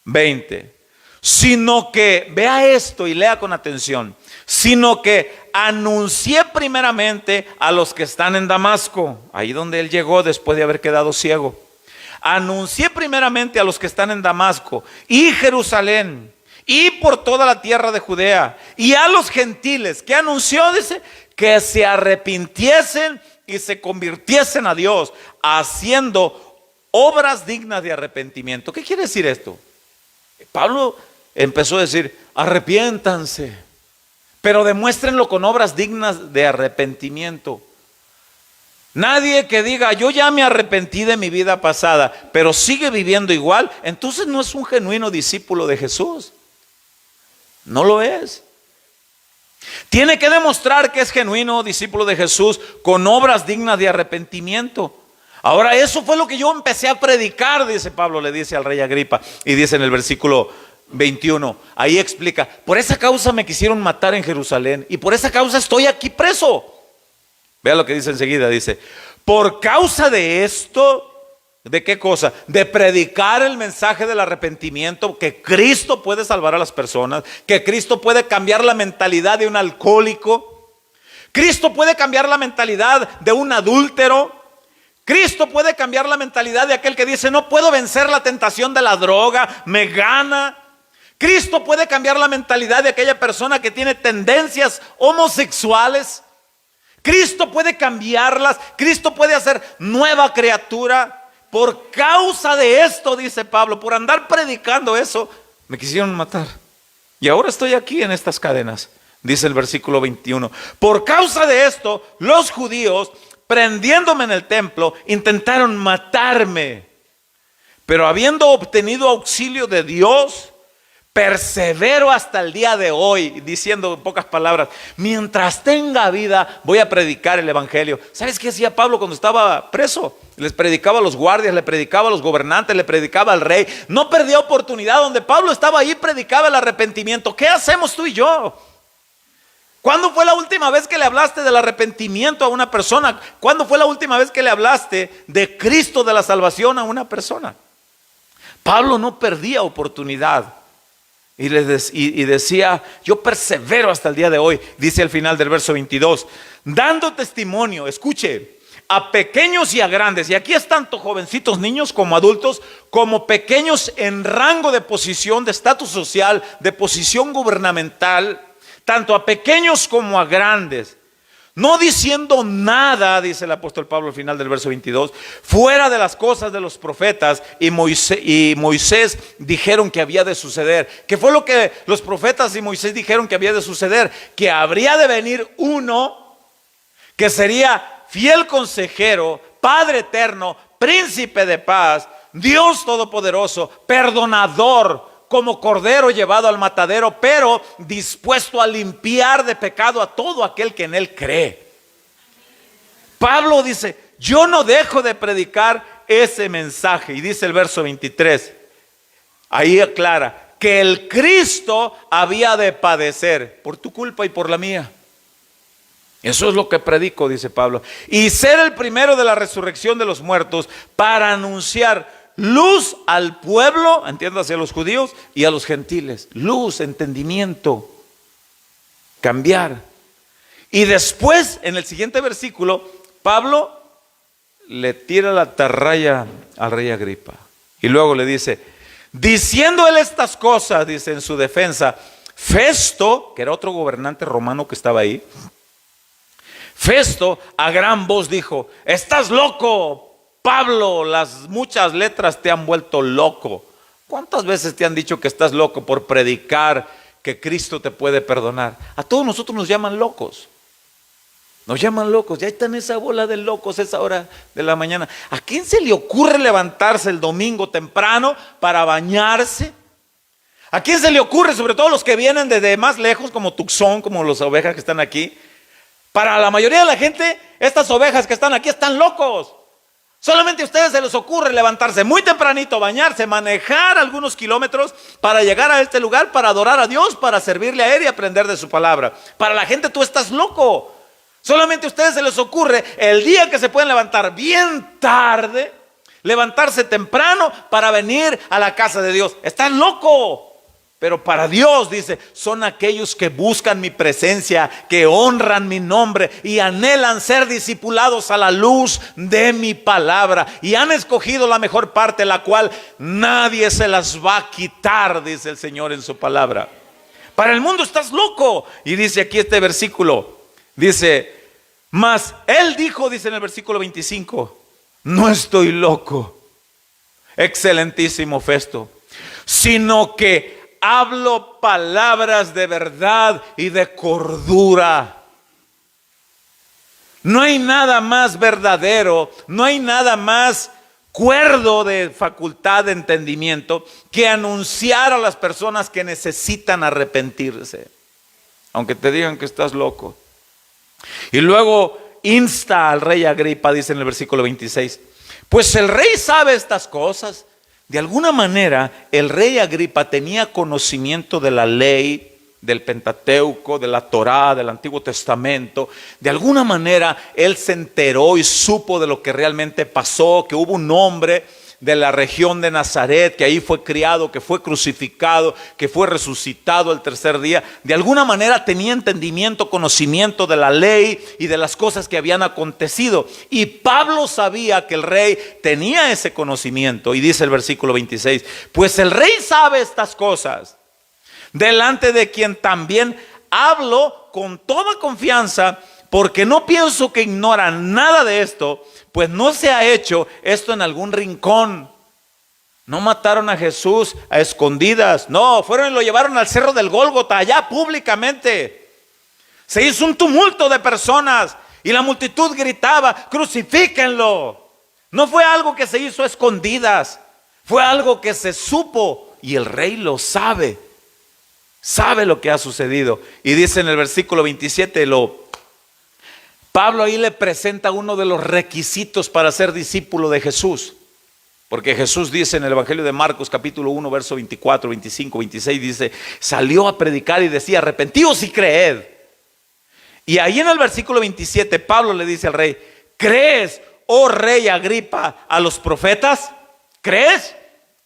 [SPEAKER 1] 20: sino que, vea esto y lea con atención, sino que anuncié primeramente a los que están en Damasco, ahí donde él llegó después de haber quedado ciego. Anuncié primeramente a los que están en Damasco y Jerusalén y por toda la tierra de Judea y a los gentiles. ¿Qué anunció? Dice: que se arrepintiesen y se convirtiesen a Dios, haciendo obras dignas de arrepentimiento. ¿Qué quiere decir esto? Pablo empezó a decir, arrepiéntanse, pero demuéstrenlo con obras dignas de arrepentimiento. Nadie que diga, yo ya me arrepentí de mi vida pasada, pero sigue viviendo igual, entonces no es un genuino discípulo de Jesús. No lo es. Tiene que demostrar que es genuino discípulo de Jesús con obras dignas de arrepentimiento. Ahora, eso fue lo que yo empecé a predicar, dice Pablo, le dice al rey Agripa, y dice en el versículo 21, ahí explica, por esa causa me quisieron matar en Jerusalén y por esa causa estoy aquí preso. Vea lo que dice enseguida, dice, por causa de esto, ¿de qué cosa? De predicar el mensaje del arrepentimiento, que Cristo puede salvar a las personas, que Cristo puede cambiar la mentalidad de un alcohólico, Cristo puede cambiar la mentalidad de un adúltero, Cristo puede cambiar la mentalidad de aquel que dice, no puedo vencer la tentación de la droga, me gana. Cristo puede cambiar la mentalidad de aquella persona que tiene tendencias homosexuales. Cristo puede cambiarlas. Cristo puede hacer nueva criatura. Por causa de esto, dice Pablo, por andar predicando eso, me quisieron matar. Y ahora estoy aquí en estas cadenas, dice el versículo 21. Por causa de esto, los judíos, prendiéndome en el templo, intentaron matarme. Pero habiendo obtenido auxilio de Dios, persevero hasta el día de hoy, diciendo en pocas palabras, mientras tenga vida voy a predicar el evangelio. ¿Sabes qué hacía Pablo cuando estaba preso? Les predicaba a los guardias, le predicaba a los gobernantes, le predicaba al rey. No perdía oportunidad. Donde Pablo estaba ahí, predicaba el arrepentimiento. ¿Qué hacemos tú y yo? ¿Cuándo fue la última vez que le hablaste del arrepentimiento a una persona? ¿Cuándo fue la última vez que le hablaste de Cristo, de la salvación a una persona? Pablo no perdía oportunidad y decía, yo persevero hasta el día de hoy, dice al final del verso 22, dando testimonio, escuche, a pequeños y a grandes, y aquí es tanto jovencitos, niños como adultos, como pequeños en rango de posición, de estatus social, de posición gubernamental, tanto a pequeños como a grandes, no diciendo nada, dice el apóstol Pablo al final del verso 22, fuera de las cosas de los profetas y Moisés dijeron que había de suceder. ¿Qué fue lo que los profetas y Moisés dijeron que había de suceder? Que habría de venir uno que sería fiel consejero, Padre eterno, príncipe de paz, Dios todopoderoso, perdonador, como cordero llevado al matadero, pero dispuesto a limpiar de pecado a todo aquel que en él cree. Pablo dice, yo no dejo de predicar ese mensaje. Y dice el verso 23, ahí aclara, que el Cristo había de padecer por tu culpa y por la mía. Eso es lo que predico, dice Pablo. Y ser el primero de la resurrección de los muertos para anunciar luz al pueblo, entiéndase, a los judíos y a los gentiles. Luz, entendimiento, cambiar. Y después, en el siguiente versículo, Pablo le tira la atarraya al rey Agripa. Y luego le dice, diciendo él estas cosas, dice en su defensa, Festo, que era otro gobernante romano que estaba ahí, Festo a gran voz dijo, estás loco, Pablo, las muchas letras te han vuelto loco. ¿Cuántas veces te han dicho que estás loco por predicar que Cristo te puede perdonar? A todos nosotros nos llaman locos. Nos llaman locos. Ya está en esa bola de locos esa hora de la mañana. ¿A quién se le ocurre levantarse el domingo temprano para bañarse? ¿A quién se le ocurre, sobre todo los que vienen desde más lejos, como Tucson, como las ovejas que están aquí? Para la mayoría de la gente, estas ovejas que están aquí están locos. Solamente a ustedes se les ocurre levantarse muy tempranito, bañarse, manejar algunos kilómetros para llegar a este lugar, para adorar a Dios, para servirle a Él y aprender de su palabra. Para la gente tú estás loco. Solamente a ustedes se les ocurre el día que se pueden levantar bien tarde, levantarse temprano para venir a la casa de Dios. Estás loco. Pero para Dios, dice, son aquellos que buscan mi presencia, que honran mi nombre y anhelan ser discipulados a la luz de mi palabra. Y han escogido la mejor parte, la cual nadie se las va a quitar, dice el Señor en su palabra. Para el mundo estás loco. Y dice aquí este versículo, dice, mas él dijo, dice en el versículo 25, no estoy loco, excelentísimo Festo. sino que hablo palabras de verdad y de cordura. No hay nada más verdadero, no hay nada más cuerdo de facultad de entendimiento que anunciar a las personas que necesitan arrepentirse, aunque te digan que estás loco. Y luego insta al rey Agripa, dice en el versículo 26, pues el rey sabe estas cosas. De alguna manera el rey Agripa tenía conocimiento de la ley, del Pentateuco, de la Torá, del Antiguo Testamento. De alguna manera él se enteró y supo de lo que realmente pasó, que hubo un hombre de la región de Nazaret, que ahí fue criado, que fue crucificado, que fue resucitado el tercer día. De alguna manera tenía entendimiento, conocimiento de la ley y de las cosas que habían acontecido. Y Pablo sabía que el rey tenía ese conocimiento. Y dice el versículo 26, pues el rey sabe estas cosas, delante de quien también hablo con toda confianza, porque no pienso que ignora nada de esto, pues no se ha hecho esto en algún rincón. No mataron a Jesús a escondidas, no, fueron y lo llevaron al cerro del Gólgota, allá públicamente. Se hizo un tumulto de personas y la multitud gritaba, crucifíquenlo. No fue algo que se hizo a escondidas, fue algo que se supo y el rey lo sabe. Sabe lo que ha sucedido. Y dice en el versículo 27, Pablo ahí le presenta uno de los requisitos para ser discípulo de Jesús. Porque Jesús dice en el Evangelio de Marcos capítulo 1 verso 24, 25, 26, dice, salió a predicar y decía, arrepentíos y creed. Y ahí en el versículo 27 Pablo le dice al rey, ¿crees, oh rey Agripa, a los profetas? ¿Crees?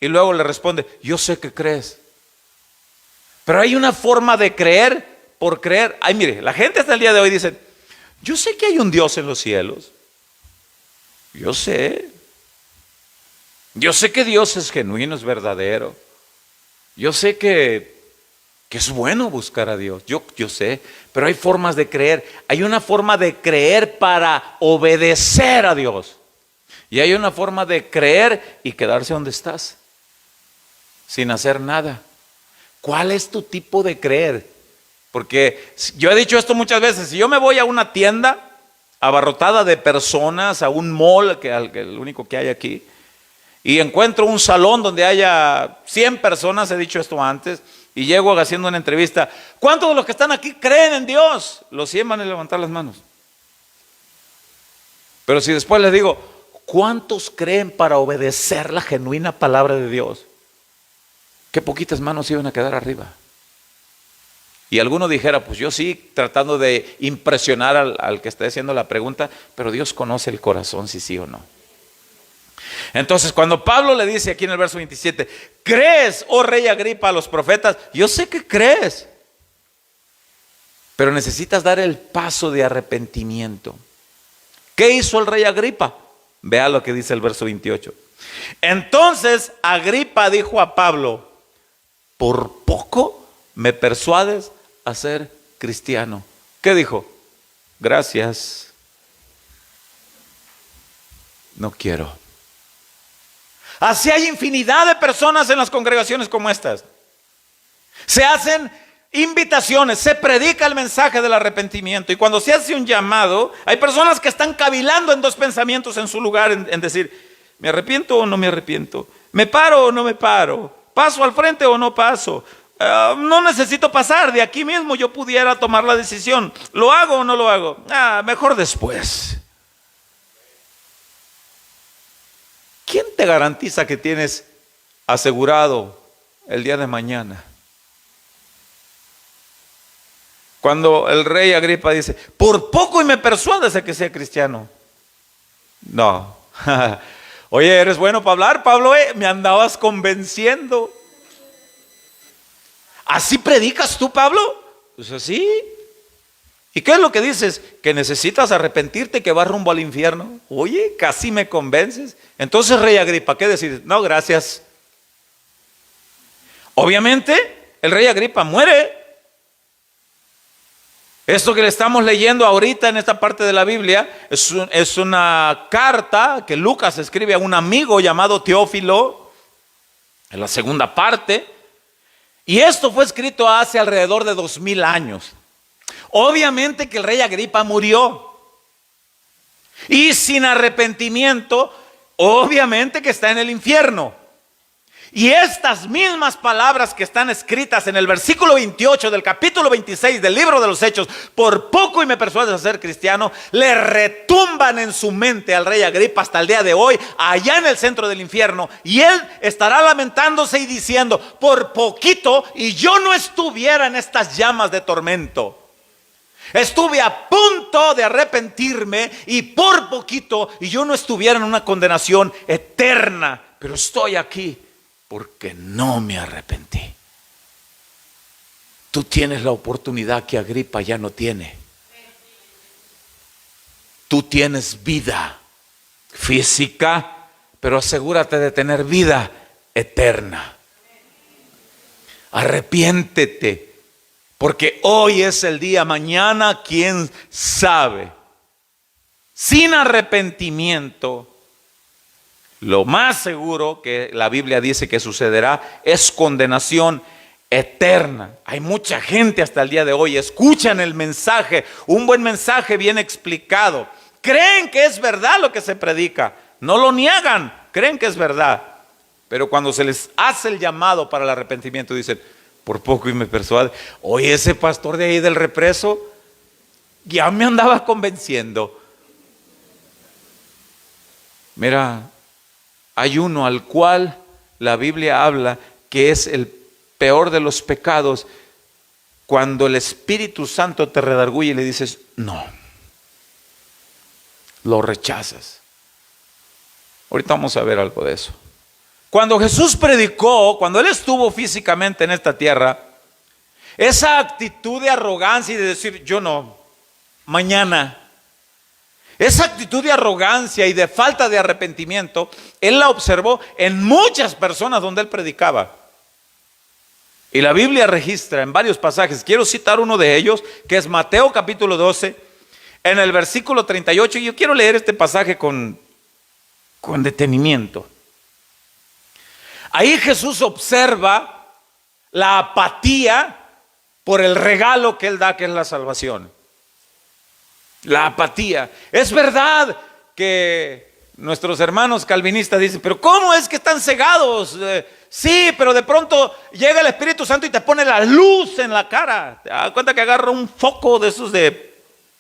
[SPEAKER 1] Y luego le responde, yo sé que crees. Pero hay una forma de creer por creer. Ay, mire, la gente hasta el día de hoy dice, yo sé que hay un Dios en los cielos. Yo sé que Dios es genuino, es verdadero. Yo sé que es bueno buscar a Dios. Yo sé, pero hay formas de creer. Hay una forma de creer para obedecer a Dios. Y hay una forma de creer y quedarse donde estás, sin hacer nada. ¿Cuál es tu tipo de creer? Porque yo he dicho esto muchas veces, si yo me voy a una tienda abarrotada de personas, a un mall, que el único que hay aquí, y encuentro un salón donde haya 100 personas, he dicho esto antes, y llego haciendo una entrevista, ¿cuántos de los que están aquí creen en Dios? Los 100 van a levantar las manos. Pero si después les digo, ¿cuántos creen para obedecer la genuina palabra de Dios? Qué poquitas manos iban a quedar arriba. Y alguno dijera, pues yo sí, tratando de impresionar al que esté haciendo la pregunta, pero Dios conoce el corazón, si sí o no. Entonces, cuando Pablo le dice aquí en el verso 27, ¿crees, oh rey Agripa, a los profetas? Yo sé que crees, pero necesitas dar el paso de arrepentimiento. ¿Qué hizo el rey Agripa? Vea lo que dice el verso 28. Entonces Agripa dijo a Pablo, por poco me persuades a ser cristiano. ¿Qué dijo? Gracias, no quiero. Así hay infinidad de personas en las congregaciones como estas. Se hacen invitaciones, se predica el mensaje del arrepentimiento y cuando se hace un llamado, hay personas que están cavilando en dos pensamientos en su lugar, en decir, ¿me arrepiento o no me arrepiento? ¿Me paro o no me paro? ¿Paso al frente o no paso? No necesito pasar, de aquí mismo yo pudiera tomar la decisión. ¿Lo hago o no lo hago? Mejor después. ¿Quién te garantiza que tienes asegurado el día de mañana? Cuando el rey Agripa dice, por poco y me persuades a que sea cristiano. No. Oye, ¿eres bueno para hablar, Pablo? Me andabas convenciendo. ¿Así predicas tú, Pablo? Pues así. ¿Y qué es lo que dices? Que necesitas arrepentirte, que vas rumbo al infierno. Oye, casi me convences. Entonces, rey Agripa, ¿qué decides? No, gracias. Obviamente, el rey Agripa muere. Esto que le estamos leyendo ahorita en esta parte de la Biblia es una carta que Lucas escribe a un amigo llamado Teófilo. en la segunda parte. Y esto fue escrito hace alrededor de 2000 años. Obviamente que el rey Agripa murió. Y sin arrepentimiento, obviamente que está en el infierno. Y estas mismas palabras que están escritas en el versículo 28 del capítulo 26 del libro de los Hechos, por poco y me persuades a ser cristiano, le retumban en su mente al rey Agripa hasta el día de hoy, allá en el centro del infierno. Y él estará lamentándose y diciendo: por poquito y yo no estuviera en estas llamas de tormento. Estuve a punto de arrepentirme y por poquito y yo no estuviera en una condenación eterna. Pero estoy aquí porque no me arrepentí. Tú tienes la oportunidad que Agripa ya no tiene. Tú tienes vida física, pero asegúrate de tener vida eterna. Arrepiéntete, porque hoy es el día, mañana quién sabe. Sin arrepentimiento, lo más seguro que la Biblia dice que sucederá es condenación eterna. Hay mucha gente hasta el día de hoy, escuchan el mensaje, un buen mensaje bien explicado, creen que es verdad lo que se predica, no lo niegan, creen que es verdad, pero cuando se les hace el llamado para el arrepentimiento dicen: por poco y me persuade. Oye, ese pastor de ahí del Represo ya me andaba convenciendo. Mira, hay uno al cual la Biblia habla que es el peor de los pecados, cuando el Espíritu Santo te redarguye y le dices no, lo rechazas. Ahorita vamos a ver algo de eso. Cuando Jesús predicó, cuando Él estuvo físicamente en esta tierra, esa actitud de arrogancia y de decir yo no, mañana, esa actitud de arrogancia y de falta de arrepentimiento, Él la observó en muchas personas donde Él predicaba. Y la Biblia registra en varios pasajes, quiero citar uno de ellos, que es Mateo capítulo 12, en el versículo 38, y yo quiero leer este pasaje con detenimiento. Ahí Jesús observa la apatía por el regalo que Él da, que es la salvación. La apatía. Es verdad que nuestros hermanos calvinistas dicen: pero ¿cómo es que están cegados? Sí, pero de pronto llega el Espíritu Santo y te pone la luz en la cara. Te das cuenta que agarra un foco de esos de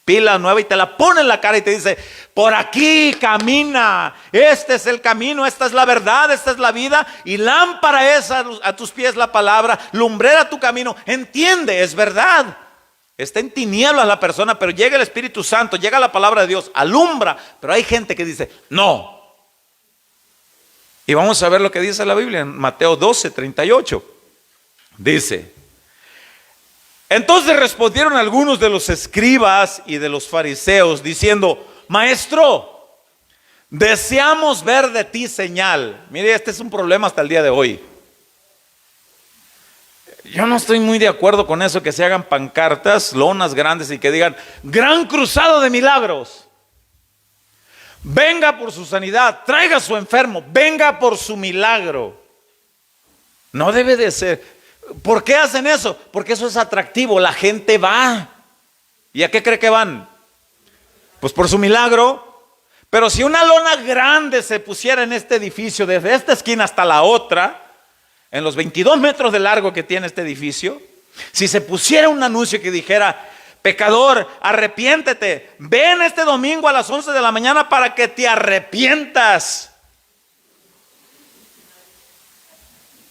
[SPEAKER 1] pila nueva y te la pone en la cara y te dice: por aquí camina, este es el camino, esta es la verdad, esta es la vida, y lámpara es a tus pies la palabra, lumbrera tu camino. Entiende, es verdad. Está en tinieblas la persona, pero llega el Espíritu Santo, llega la palabra de Dios, alumbra. Pero hay gente que dice no. Y vamos a ver lo que dice la Biblia en Mateo 12, 38. Dice: entonces respondieron algunos de los escribas y de los fariseos diciendo: maestro, deseamos ver de ti señal. Mire, este es un problema hasta el día de hoy. Yo no estoy muy de acuerdo con eso, que se hagan pancartas, lonas grandes y que digan: gran cruzado de milagros. Venga por su sanidad, traiga a su enfermo, venga por su milagro. No debe de ser. ¿Por qué hacen eso? Porque eso es atractivo, la gente va. ¿Y a qué cree que van? Pues por su milagro. Pero si una lona grande se pusiera en este edificio, desde esta esquina hasta la otra, en los 22 metros de largo que tiene este edificio, si se pusiera un anuncio que dijera: pecador, arrepiéntete, ven este domingo a las 11 de la mañana para que te arrepientas,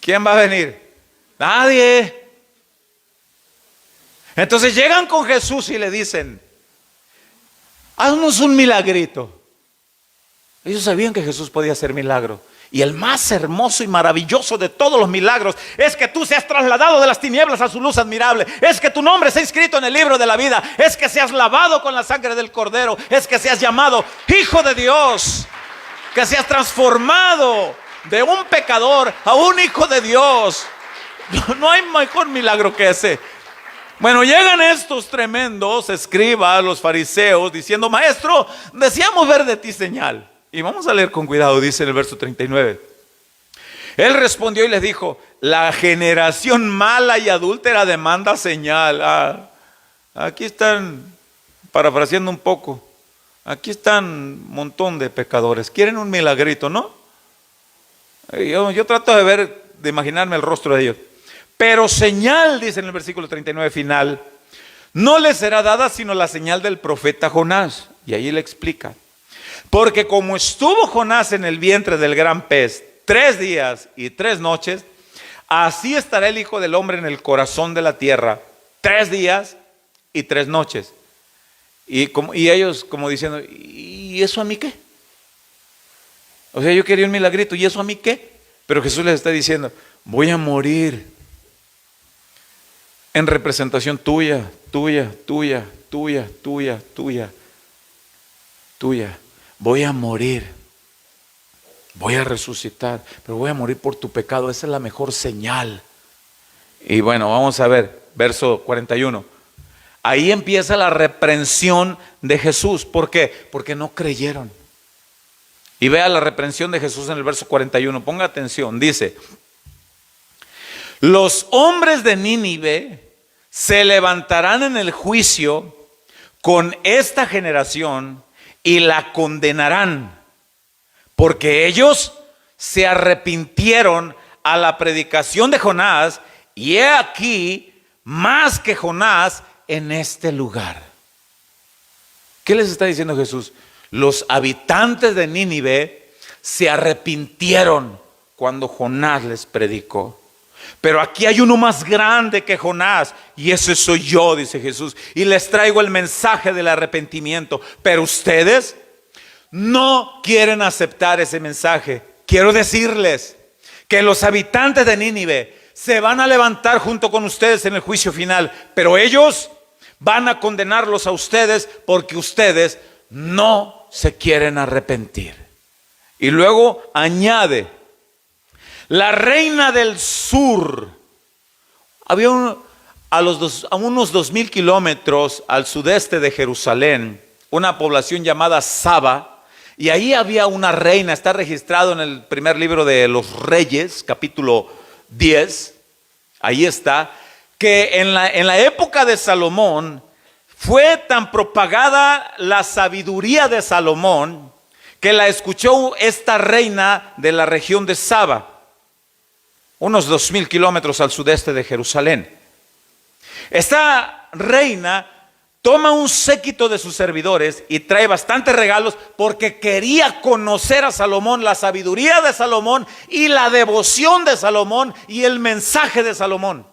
[SPEAKER 1] ¿quién va a venir? Nadie. Entonces llegan con Jesús y le dicen: haznos un milagrito. Ellos sabían que Jesús podía hacer milagro. Y el más hermoso y maravilloso de todos los milagros es que tú seas trasladado de las tinieblas a su luz admirable. Es que tu nombre sea inscrito en el libro de la vida. Es que seas lavado con la sangre del Cordero. Es que seas llamado Hijo de Dios. Que seas transformado de un pecador a un hijo de Dios. No hay mejor milagro que ese. Bueno, llegan estos tremendos escribas, los fariseos, diciendo: maestro, deseamos ver de ti señal. Y vamos a leer con cuidado, dice en el verso 39. Él respondió y les dijo: la generación mala y adúltera demanda señal. Aquí están, parafraseando un poco, aquí están un montón de pecadores, quieren un milagrito, ¿no? Yo trato de imaginarme el rostro de ellos. Pero señal, dice en el versículo 39 final, no les será dada sino la señal del profeta Jonás. Y ahí le explica: porque como estuvo Jonás en el vientre del gran pez 3 días y 3 noches, así estará el Hijo del Hombre en el corazón de la tierra 3 días y 3 noches. Y ellos como diciendo: ¿y eso a mí qué? O sea, yo quería un milagrito, ¿y eso a mí qué? Pero Jesús les está diciendo: voy a morir en representación tuya, tuya, tuya, tuya, tuya, tuya, tuya. Voy a morir, voy a resucitar, pero voy a morir por tu pecado. Esa es la mejor señal. Y bueno, vamos a ver, verso 41. Ahí empieza la reprensión de Jesús. ¿Por qué? Porque no creyeron. Y vea la reprensión de Jesús en el verso 41. Ponga atención, dice: los hombres de Nínive se levantarán en el juicio con esta generación y la condenarán, porque ellos se arrepintieron a la predicación de Jonás, y he aquí más que Jonás en este lugar. ¿Qué les está diciendo Jesús? Los habitantes de Nínive se arrepintieron cuando Jonás les predicó. Pero aquí hay uno más grande que Jonás, y ese soy yo, dice Jesús, y les traigo el mensaje del arrepentimiento. Pero ustedes no quieren aceptar ese mensaje. Quiero decirles que los habitantes de Nínive se van a levantar junto con ustedes en el juicio final, pero ellos van a condenarlos a ustedes porque ustedes no se quieren arrepentir. Y luego añade: la reina del sur. Había a unos 2000 kilómetros al sudeste de Jerusalén una población llamada Saba, y ahí había una reina. Está registrado en el primer libro de los Reyes, capítulo 10. Ahí está, que en la época de Salomón fue tan propagada la sabiduría de Salomón que la escuchó esta reina de la región de Saba, unos 2000 kilómetros al sudeste de Jerusalén. Esta reina toma un séquito de sus servidores y trae bastantes regalos porque quería conocer a Salomón, la sabiduría de Salomón y la devoción de Salomón y el mensaje de Salomón.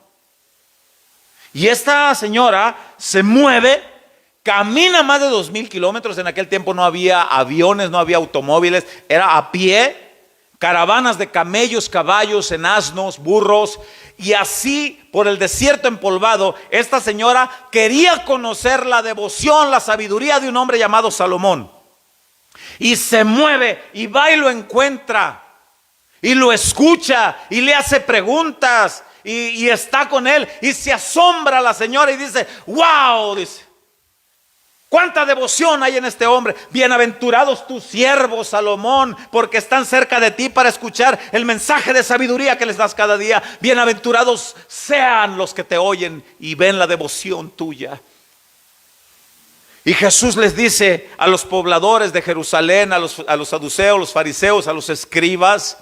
[SPEAKER 1] Y esta señora se mueve, camina más de 2000 kilómetros. En aquel tiempo no había aviones, no había automóviles, era a pie, caravanas de camellos, caballos, en asnos, burros, y así por el desierto empolvado. Esta señora quería conocer la devoción, la sabiduría de un hombre llamado Salomón, y se mueve y va y lo encuentra y lo escucha y le hace preguntas y está con él, y se asombra la señora y dice: wow, dice, cuánta devoción hay en este hombre. Bienaventurados tus siervos, Salomón, porque están cerca de ti para escuchar el mensaje de sabiduría que les das cada día. Bienaventurados sean los que te oyen y ven la devoción tuya. Y Jesús les dice a los pobladores de Jerusalén, a los saduceos, los fariseos, a los escribas,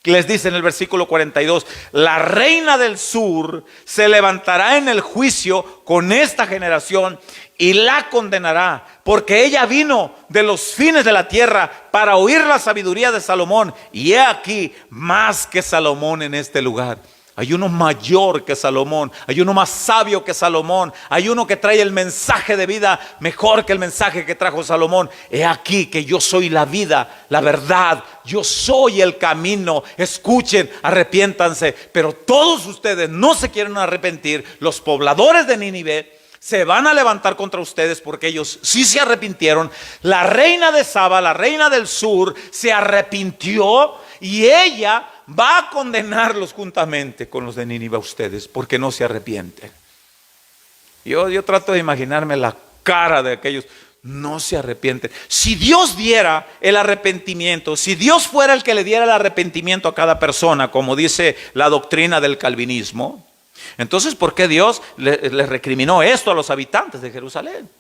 [SPEAKER 1] que les dice en el versículo 42: la reina del sur se levantará en el juicio con esta generación y la condenará, porque ella vino de los fines de la tierra para oír la sabiduría de Salomón, y he aquí más que Salomón en este lugar. Hay uno mayor que Salomón, hay uno más sabio que Salomón, hay uno que trae el mensaje de vida mejor que el mensaje que trajo Salomón. He aquí que yo soy la vida, la verdad, yo soy el camino. Escuchen, arrepiéntanse. Pero todos ustedes no se quieren arrepentir. Los pobladores de Nínive se van a levantar contra ustedes porque ellos sí se arrepintieron. La reina de Saba, la reina del sur, se arrepintió, y ella va a condenarlos juntamente con los de Nínive a ustedes porque no se arrepienten. Yo trato de imaginarme la cara de aquellos no se arrepienten. Si Dios diera el arrepentimiento, si Dios fuera el que le diera el arrepentimiento a cada persona, como dice la doctrina del calvinismo, entonces ¿por qué Dios le recriminó esto a los habitantes de Jerusalén?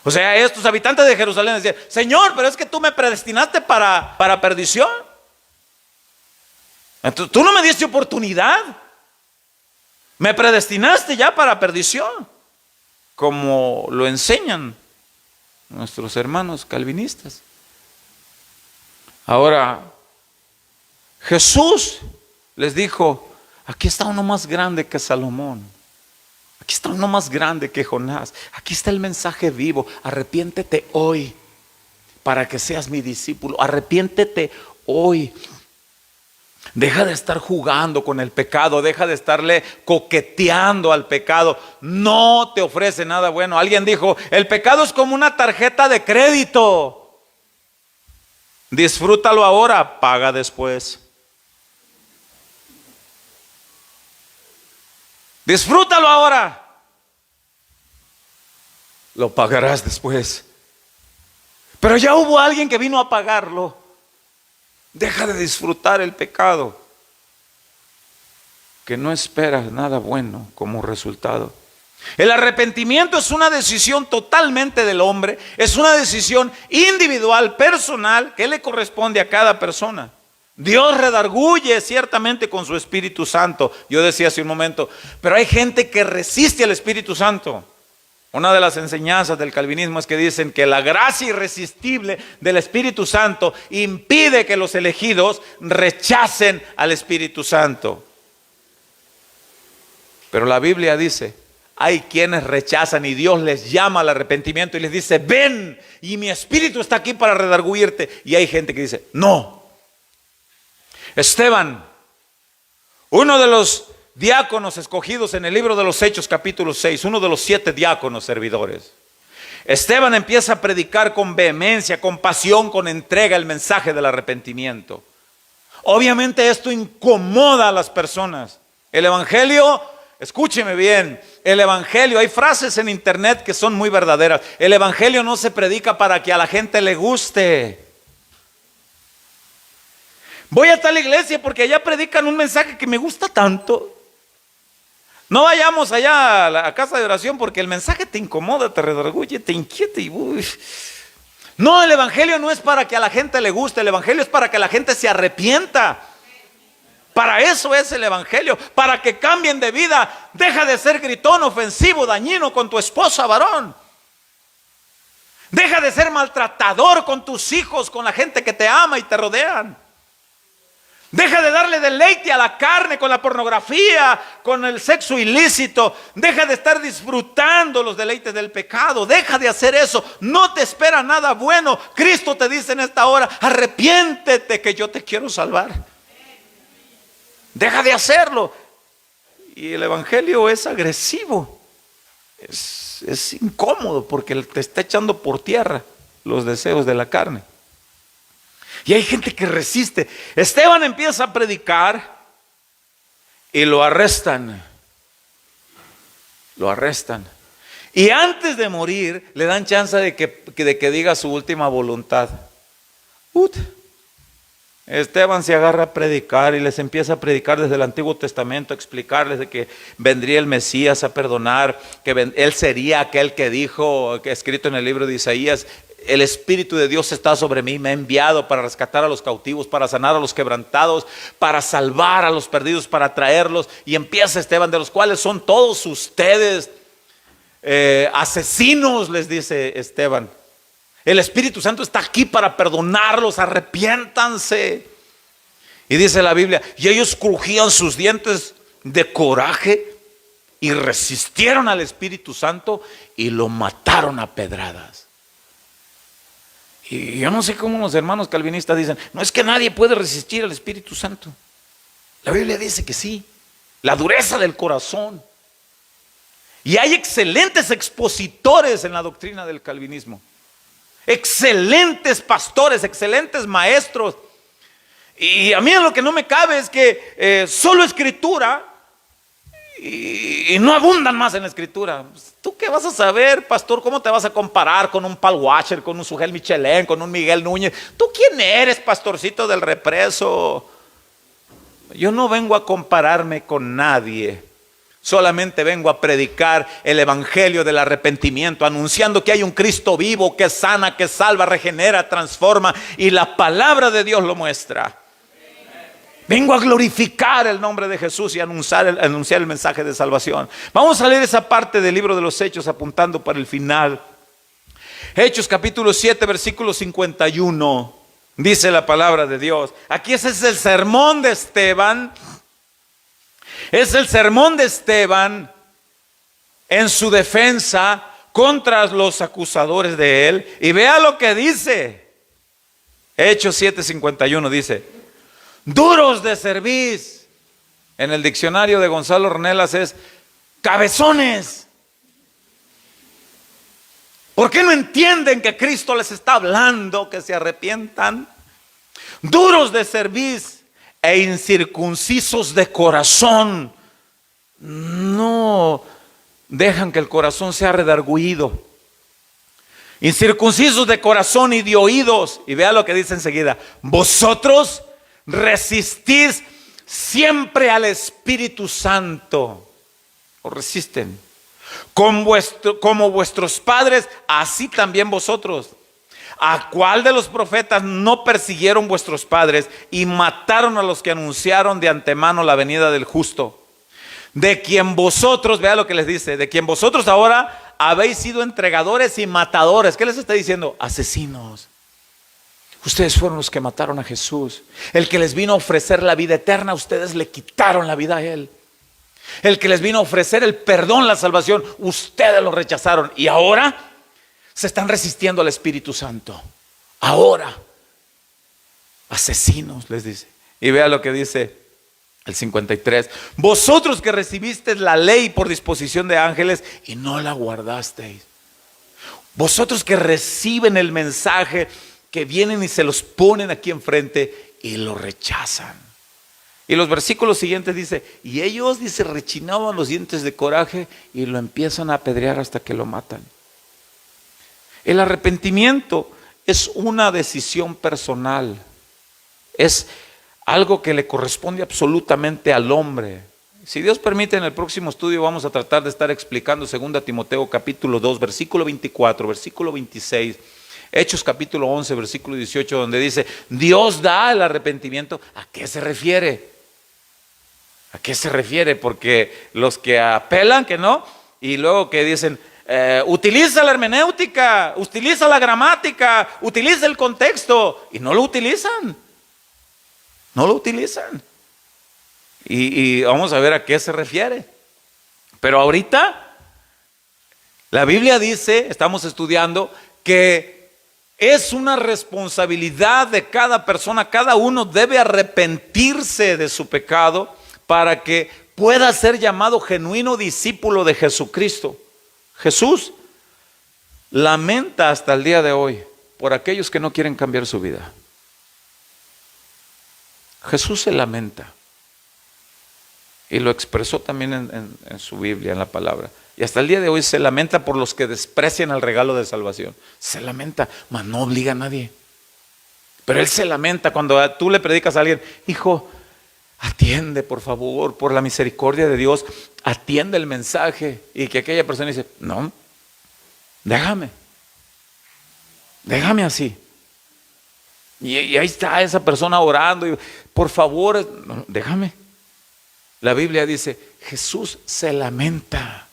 [SPEAKER 1] O sea, estos habitantes de Jerusalén decían: Señor, pero es que tú me predestinaste para perdición. Entonces, tú no me diste oportunidad. Me predestinaste ya para perdición, como lo enseñan nuestros hermanos calvinistas. Ahora, Jesús les dijo: aquí está uno más grande que Salomón. Aquí está uno más grande que Jonás. Aquí está el mensaje vivo. Arrepiéntete hoy para que seas mi discípulo. Arrepiéntete hoy. Deja de estar jugando con el pecado. Deja de estarle coqueteando al pecado. No te ofrece nada bueno. Alguien dijo: el pecado es como una tarjeta de crédito. Disfrútalo ahora, paga después. Disfrútalo ahora, lo pagarás después. Pero ya hubo alguien que vino a pagarlo. Deja de disfrutar el pecado, que no esperas nada bueno como resultado. El arrepentimiento es una decisión totalmente del hombre. Es una decisión individual, personal, que le corresponde a cada persona. Dios redarguye ciertamente con su Espíritu Santo. Yo decía hace un momento, pero hay gente que resiste al Espíritu Santo. Una de las enseñanzas del calvinismo es que dicen que la gracia irresistible del Espíritu Santo impide que los elegidos rechacen al Espíritu Santo. Pero la Biblia dice: hay quienes rechazan y Dios les llama al arrepentimiento y les dice: ven, y mi Espíritu está aquí para redarguirte. Y hay gente que dice: no. Esteban, uno de los diáconos escogidos en el libro de los Hechos capítulo 6, uno de los 7 diáconos servidores. Esteban empieza a predicar con vehemencia, con pasión, con entrega el mensaje del arrepentimiento. Obviamente esto incomoda a las personas. El evangelio, escúcheme bien, el evangelio, hay frases en internet que son muy verdaderas. El evangelio no se predica para que a la gente le guste. Voy a tal iglesia porque allá predican un mensaje que me gusta tanto. No vayamos allá a la casa de oración porque el mensaje te incomoda, te redarguye, te inquieta y uy. No, el evangelio no es para que a la gente le guste, el evangelio es para que la gente se arrepienta. Para eso es el evangelio, para que cambien de vida. Deja de ser gritón, ofensivo, dañino con tu esposa, varón. Deja de ser maltratador con tus hijos, con la gente que te ama y te rodean. Deja de darle deleite a la carne con la pornografía, con el sexo ilícito. Deja de estar disfrutando los deleites del pecado. Deja de hacer eso. No te espera nada bueno. Cristo te dice en esta hora: arrepiéntete que yo te quiero salvar. Deja de hacerlo. Y el evangelio es agresivo. Es incómodo porque te está echando por tierra los deseos de la carne. Y hay gente que resiste. Esteban empieza a predicar y lo arrestan. Lo arrestan. Y antes de morir le dan chance de que diga su última voluntad. Esteban se agarra a predicar y les empieza a predicar desde el Antiguo Testamento, a explicarles de que vendría el Mesías a perdonar, que él sería aquel que dijo, que escrito en el libro de Isaías: el Espíritu de Dios está sobre mí, me ha enviado para rescatar a los cautivos, para sanar a los quebrantados, para salvar a los perdidos, para traerlos. Y empieza Esteban: de los cuales son todos ustedes asesinos, les dice Esteban. El Espíritu Santo está aquí para perdonarlos, arrepiéntanse. Y dice la Biblia: y ellos crujían sus dientes de coraje y resistieron al Espíritu Santo y lo mataron a pedradas. Y yo no sé cómo los hermanos calvinistas dicen: no, es que nadie puede resistir al Espíritu Santo. La Biblia dice que sí. La dureza del corazón. Y hay excelentes expositores en la doctrina del calvinismo. Excelentes pastores, excelentes maestros. Y a mí lo que no me cabe es que solo escritura y no abundan más en la Escritura. ¿Tú qué vas a saber, pastor? ¿Cómo te vas a comparar con un Paul Washer, con un Sugel Michelén, con un Miguel Núñez? ¿Tú quién eres, pastorcito del Represo? Yo no vengo a compararme con nadie. Solamente vengo a predicar el evangelio del arrepentimiento, anunciando que hay un Cristo vivo que sana, que salva, regenera, transforma, y la palabra de Dios lo muestra. Vengo a glorificar el nombre de Jesús y anunciar el mensaje de salvación. Vamos a leer esa parte del libro de los Hechos apuntando para el final. Hechos capítulo 7 versículo 51. Dice la palabra de Dios. Aquí ese es el sermón de Esteban. Es el sermón de Esteban en su defensa contra los acusadores de él. Y vea lo que dice. Hechos 7:51 dice: duros de cerviz. En el diccionario de Gonzalo Ornelas es cabezones. ¿Por qué no entienden que Cristo les está hablando que se arrepientan? Duros de cerviz e incircuncisos de corazón. No dejan que el corazón sea redargüido. Incircuncisos de corazón y de oídos. Y vea lo que dice enseguida: vosotros resistís siempre al Espíritu Santo. O resisten. Como vuestros padres, así también vosotros. ¿A cuál de los profetas no persiguieron vuestros padres y mataron a los que anunciaron de antemano la venida del justo? De quien vosotros, vea lo que les dice, de quien vosotros ahora habéis sido entregadores y matadores. ¿Qué les está diciendo? Asesinos. Ustedes fueron los que mataron a Jesús. El que les vino a ofrecer la vida eterna, ustedes le quitaron la vida a Él. El que les vino a ofrecer el perdón, la salvación, ustedes lo rechazaron. Y ahora se están resistiendo al Espíritu Santo. Ahora, asesinos, les dice. Y vea lo que dice el 53. Vosotros que recibisteis la ley por disposición de ángeles y no la guardasteis. Vosotros que reciben el mensaje, que vienen y se los ponen aquí enfrente y lo rechazan. Y los versículos siguientes dice: y ellos, dice, rechinaban los dientes de coraje y lo empiezan a apedrear hasta que lo matan. El arrepentimiento es una decisión personal. Es algo que le corresponde absolutamente al hombre. Si Dios permite, en el próximo estudio vamos a tratar de estar explicando 2 Timoteo capítulo 2, versículo 24, versículo 26, Hechos capítulo 11, versículo 18, donde dice: Dios da el arrepentimiento. ¿A qué se refiere? ¿A qué se refiere? Porque los que apelan que no, y luego que dicen, utiliza la hermenéutica, utiliza la gramática, utiliza el contexto, y no lo utilizan. No lo utilizan. Y vamos a ver a qué se refiere. Pero ahorita la Biblia dice, estamos estudiando, que es una responsabilidad de cada persona. Cada uno debe arrepentirse de su pecado para que pueda ser llamado genuino discípulo de Jesucristo. Jesús lamenta hasta el día de hoy por aquellos que no quieren cambiar su vida. Jesús se lamenta. Y lo expresó también en su Biblia, en la palabra. Y hasta el día de hoy se lamenta por los que desprecian el regalo de salvación. Se lamenta, mas no obliga a nadie. Pero Él se lamenta cuando tú le predicas a alguien: hijo, atiende por favor, por la misericordia de Dios, atiende el mensaje. Y que aquella persona dice: no, déjame así. Y ahí está esa persona orando, y por favor, no, déjame. La Biblia dice: Jesús se lamenta,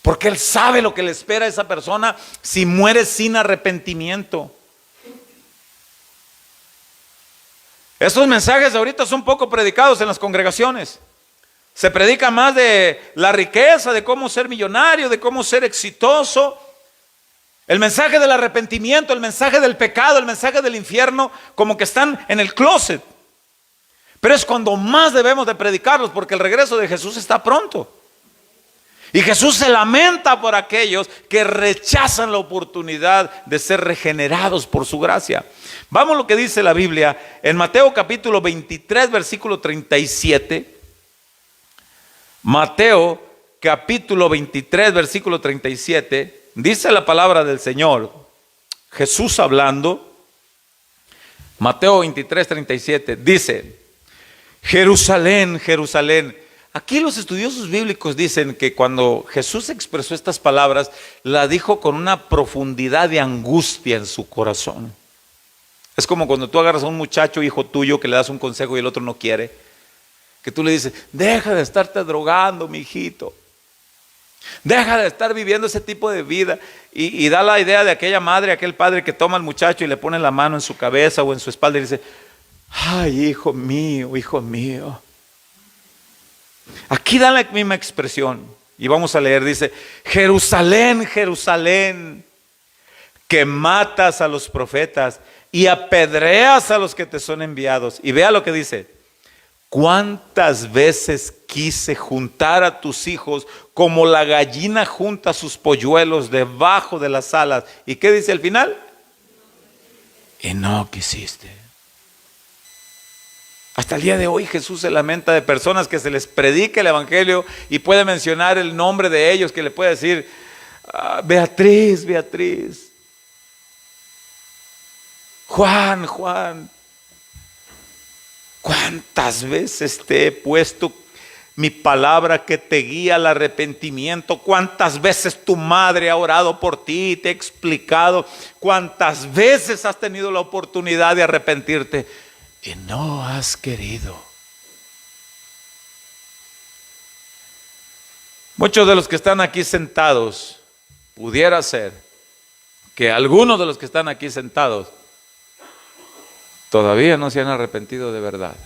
[SPEAKER 1] porque Él sabe lo que le espera a esa persona si muere sin arrepentimiento. Estos mensajes ahorita son poco predicados en las congregaciones. Se predica más de la riqueza, de cómo ser millonario, de cómo ser exitoso. El mensaje del arrepentimiento, el mensaje del pecado, el mensaje del infierno, como que están en el closet. Pero es cuando más debemos de predicarlos, porque el regreso de Jesús está pronto. Y Jesús se lamenta por aquellos que rechazan la oportunidad de ser regenerados por su gracia. Vamos a lo que dice la Biblia en Mateo capítulo 23, versículo 37. Mateo capítulo 23, versículo 37, dice la palabra del Señor, Jesús hablando, Mateo 23, 37, dice: Jerusalén, Jerusalén. Aquí los estudiosos bíblicos dicen que cuando Jesús expresó estas palabras, la dijo con una profundidad de angustia en su corazón. Es como cuando tú agarras a un muchacho, hijo tuyo, que le das un consejo y el otro no quiere, que tú le dices: deja de estarte drogando, mi hijito, deja de estar viviendo ese tipo de vida, y da la idea de aquella madre, aquel padre que toma al muchacho y le pone la mano en su cabeza o en su espalda y dice: ay, hijo mío, hijo mío. Aquí da la misma expresión y vamos a leer, dice: Jerusalén, Jerusalén, que matas a los profetas y apedreas a los que te son enviados. Y vea lo que dice: cuántas veces quise juntar a tus hijos como la gallina junta sus polluelos debajo de las alas. ¿Y qué dice al final? Y no quisiste. Hasta el día de hoy Jesús se lamenta de personas que se les predica el evangelio y puede mencionar el nombre de ellos, que le puede decir: Beatriz, Beatriz, Juan, Juan. ¿Cuántas veces te he puesto mi palabra que te guía al arrepentimiento? ¿Cuántas veces tu madre ha orado por ti y te ha explicado? ¿Cuántas veces has tenido la oportunidad de arrepentirte y no has querido? Muchos de los que están aquí sentados, pudiera ser que algunos de los que están aquí sentados todavía no se han arrepentido de verdad.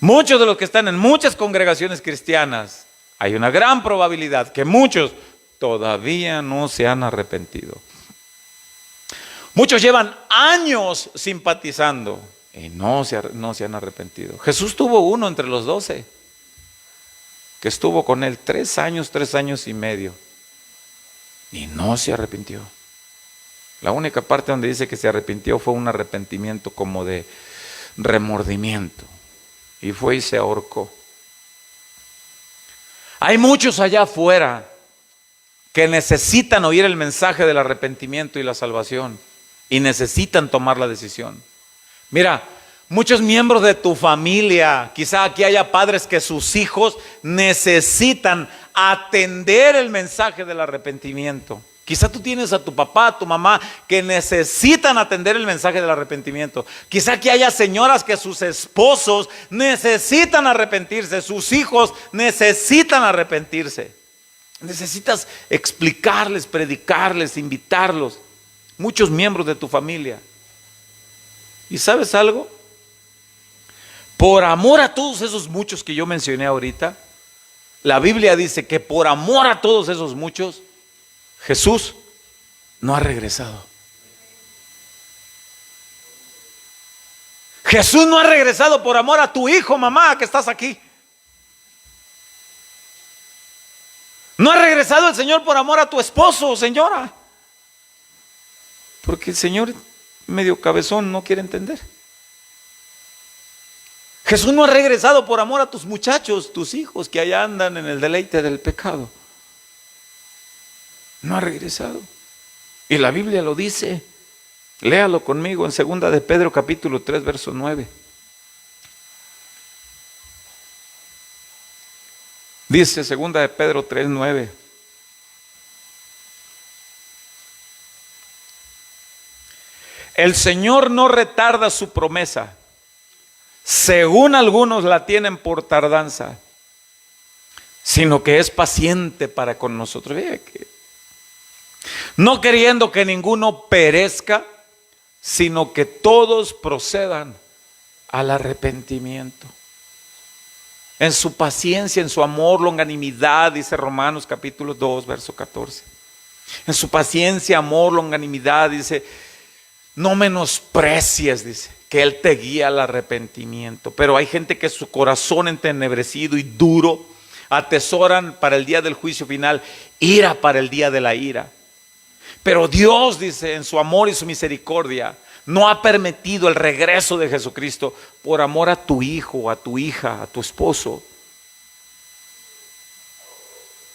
[SPEAKER 1] Muchos de los que están en muchas congregaciones cristianas, hay una gran probabilidad que muchos todavía no se han arrepentido. Muchos llevan años simpatizando y no se han arrepentido. Jesús tuvo uno entre los 12 que estuvo con él 3 años y medio y no se arrepintió. La única parte donde dice que se arrepintió fue un arrepentimiento como de remordimiento, y fue y se ahorcó. Hay muchos allá afuera que necesitan oír el mensaje del arrepentimiento y la salvación, y necesitan tomar la decisión. Mira, muchos miembros de tu familia, quizá aquí haya padres que sus hijos necesitan atender el mensaje del arrepentimiento. Quizá tú tienes a tu papá, a tu mamá que necesitan atender el mensaje del arrepentimiento. Quizá que haya señoras que sus esposos necesitan arrepentirse, sus hijos necesitan arrepentirse. Necesitas explicarles, predicarles, invitarlos. Muchos miembros de tu familia. ¿Y sabes algo? Por amor a todos esos muchos que yo mencioné ahorita, la Biblia dice que por amor a todos esos muchos, Jesús no ha regresado. Jesús no ha regresado por amor a tu hijo, mamá, que estás aquí. No ha regresado el Señor por amor a tu esposo, señora. Porque el Señor, medio cabezón, no quiere entender. Jesús no ha regresado por amor a tus muchachos, tus hijos que allá andan en el deleite del pecado. No ha regresado. Y la Biblia lo dice. Léalo conmigo en 2 de Pedro capítulo 3 verso 9. Dice 2 de Pedro 3, 9. El Señor no retarda su promesa, según algunos la tienen por tardanza, sino que es paciente para con nosotros. Vea que no queriendo que ninguno perezca, sino que todos procedan al arrepentimiento. En su paciencia, en su amor, longanimidad, dice Romanos capítulo 2, verso 14. En su paciencia, amor, longanimidad, dice, no menosprecies, dice, que Él te guía al arrepentimiento. Pero hay gente que su corazón entenebrecido y duro atesoran para el día del juicio final, ira para el día de la ira. Pero Dios, dice, en su amor y su misericordia, no ha permitido el regreso de Jesucristo por amor a tu hijo, a tu hija, a tu esposo.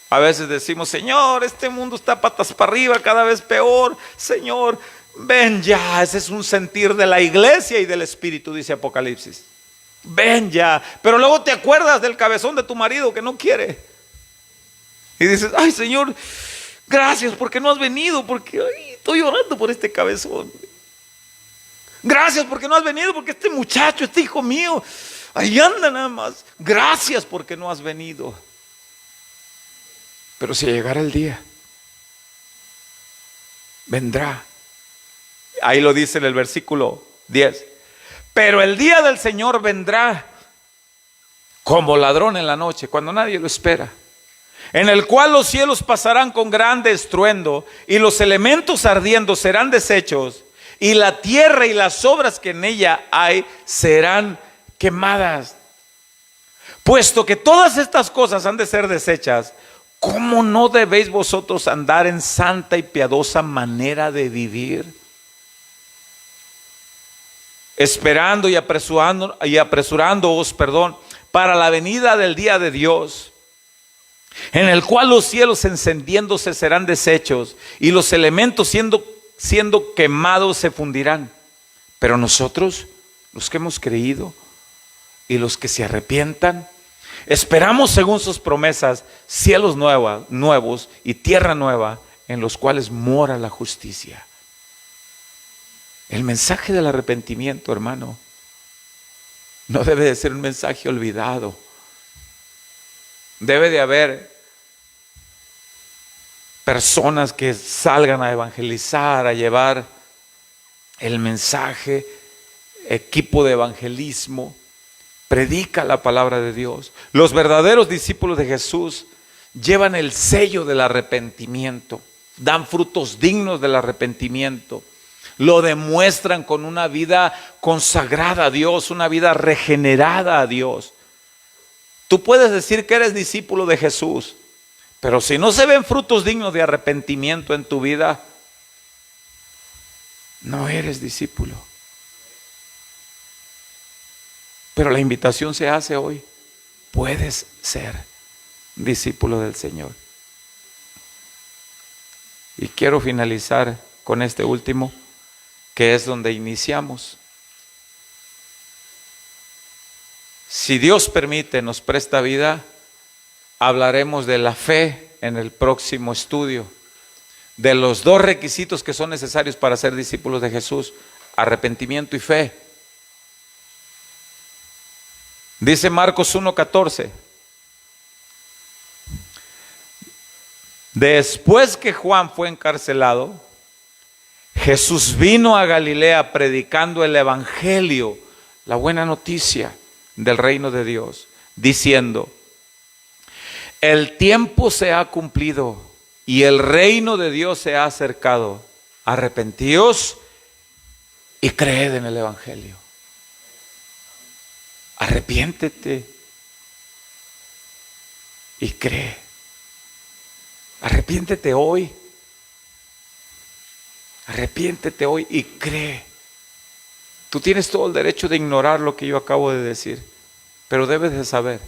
[SPEAKER 1] A veces decimos: Señor, este mundo está patas para arriba, cada vez peor. Señor, ven ya. Ese es un sentir de la iglesia y del Espíritu, dice Apocalipsis. Ven ya. Pero luego te acuerdas del cabezón de tu marido que no quiere. Y dices: ay, Señor, gracias porque no has venido, porque estoy orando por este cabezón. Gracias porque no has venido, porque este muchacho, este hijo mío, ahí anda nada más. Gracias porque no has venido. Pero si llegara el día, vendrá. Ahí lo dice en el versículo 10. Pero el día del Señor vendrá como ladrón en la noche, cuando nadie lo espera, en el cual los cielos pasarán con grande estruendo, y los elementos ardiendo serán deshechos, y la tierra y las obras que en ella hay serán quemadas. Puesto que todas estas cosas han de ser deshechas, ¿cómo no debéis vosotros andar en santa y piadosa manera de vivir? Esperando y apresurándoos, para la venida del día de Dios, en el cual los cielos encendiéndose serán deshechos, y los elementos siendo quemados se fundirán. Pero nosotros, los que hemos creído y los que se arrepientan, esperamos según sus promesas cielos nuevos y tierra nueva, en los cuales mora la justicia. El mensaje del arrepentimiento, hermano, no debe de ser un mensaje olvidado. Debe de haber personas que salgan a evangelizar, a llevar el mensaje, equipo de evangelismo. Predica la palabra de Dios. Los verdaderos discípulos de Jesús llevan el sello del arrepentimiento, dan frutos dignos del arrepentimiento, lo demuestran con una vida consagrada a Dios, una vida regenerada a Dios. Tú puedes decir que eres discípulo de Jesús, pero si no se ven frutos dignos de arrepentimiento en tu vida, no eres discípulo. Pero la invitación se hace hoy. Puedes ser discípulo del Señor. Y quiero finalizar con este último, que es donde iniciamos. Si Dios permite, nos presta vida, hablaremos de la fe en el próximo estudio, de los dos requisitos que son necesarios para ser discípulos de Jesús: arrepentimiento y fe. Dice Marcos 1:14: después que Juan fue encarcelado, Jesús vino a Galilea predicando el evangelio, la buena noticia del reino de Dios, diciendo: el tiempo se ha cumplido y el reino de Dios se ha acercado. Arrepentíos y creed en el evangelio. Arrepiéntete y cree. Arrepiéntete hoy. Arrepiéntete hoy y cree. Tú tienes todo el derecho de ignorar lo que yo acabo de decir, pero debes de saber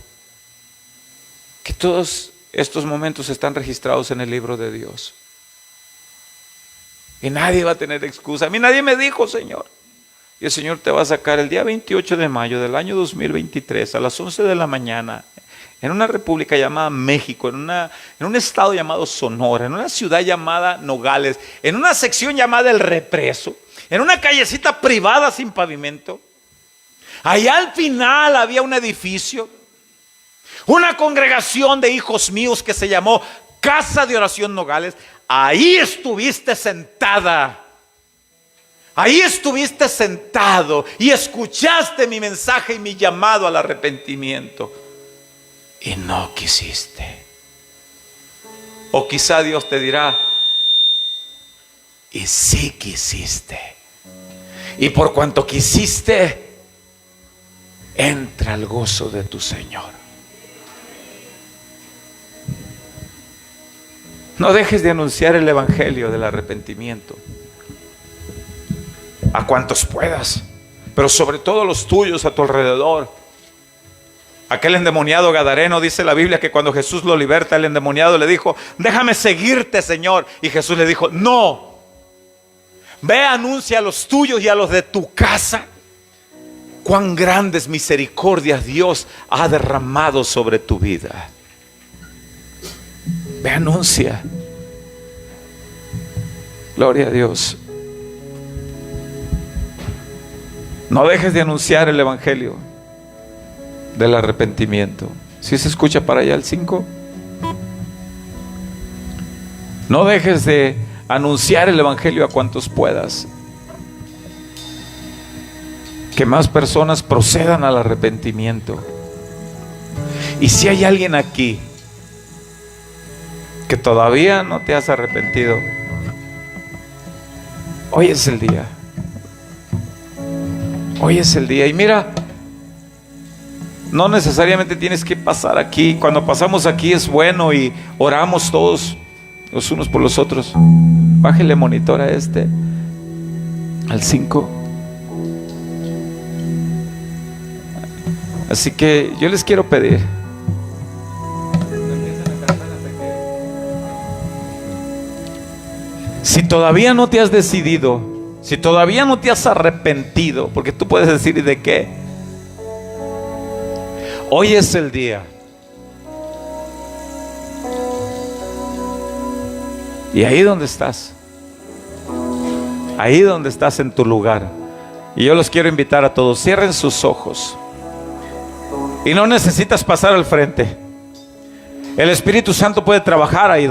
[SPEAKER 1] que todos estos momentos están registrados en el libro de Dios. Y nadie va a tener excusa. A mí nadie me dijo, Señor. Y el Señor te va a sacar el día 28 de mayo del año 2023 a las 11 de la mañana en una república llamada México, en un estado llamado Sonora, en una ciudad llamada Nogales, en una sección llamada El Represo, en una callecita privada sin pavimento. Allá al final había un edificio, una congregación de hijos míos que se llamó Casa de Oración Nogales. Ahí estuviste sentada. Ahí estuviste sentado y escuchaste mi mensaje y mi llamado al arrepentimiento. Y no quisiste. O quizá Dios te dirá: y sí quisiste. Y por cuanto quisiste, entra al gozo de tu Señor. No dejes de anunciar el evangelio del arrepentimiento a cuantos puedas, pero sobre todo a los tuyos a tu alrededor. Aquel endemoniado gadareno, dice la Biblia, que cuando Jesús lo liberta, el endemoniado le dijo: déjame seguirte, Señor. Y Jesús le dijo: no, ve, anuncia a los tuyos y a los de tu casa cuán grandes misericordias Dios ha derramado sobre tu vida. Ve, anuncia. Gloria a Dios. No dejes de anunciar el evangelio del arrepentimiento. ¿Sí se escucha para allá el 5? No dejes de anunciar el evangelio a cuantos puedas. Que más personas procedan al arrepentimiento. Y si hay alguien aquí que todavía no te has arrepentido, hoy es el día. Hoy es el día. Y mira, no necesariamente tienes que pasar aquí. Cuando pasamos aquí es bueno y oramos todos los unos por los otros. Bájale monitor a este, al 5. Así que yo les quiero pedir, si todavía no te has decidido, si todavía no te has arrepentido, porque tú puedes decir: ¿y de qué? Hoy es el día. Y ahí donde estás, ahí donde estás en tu lugar, y yo los quiero invitar a todos: cierren sus ojos. Y no necesitas pasar al frente. El Espíritu Santo puede trabajar ahí.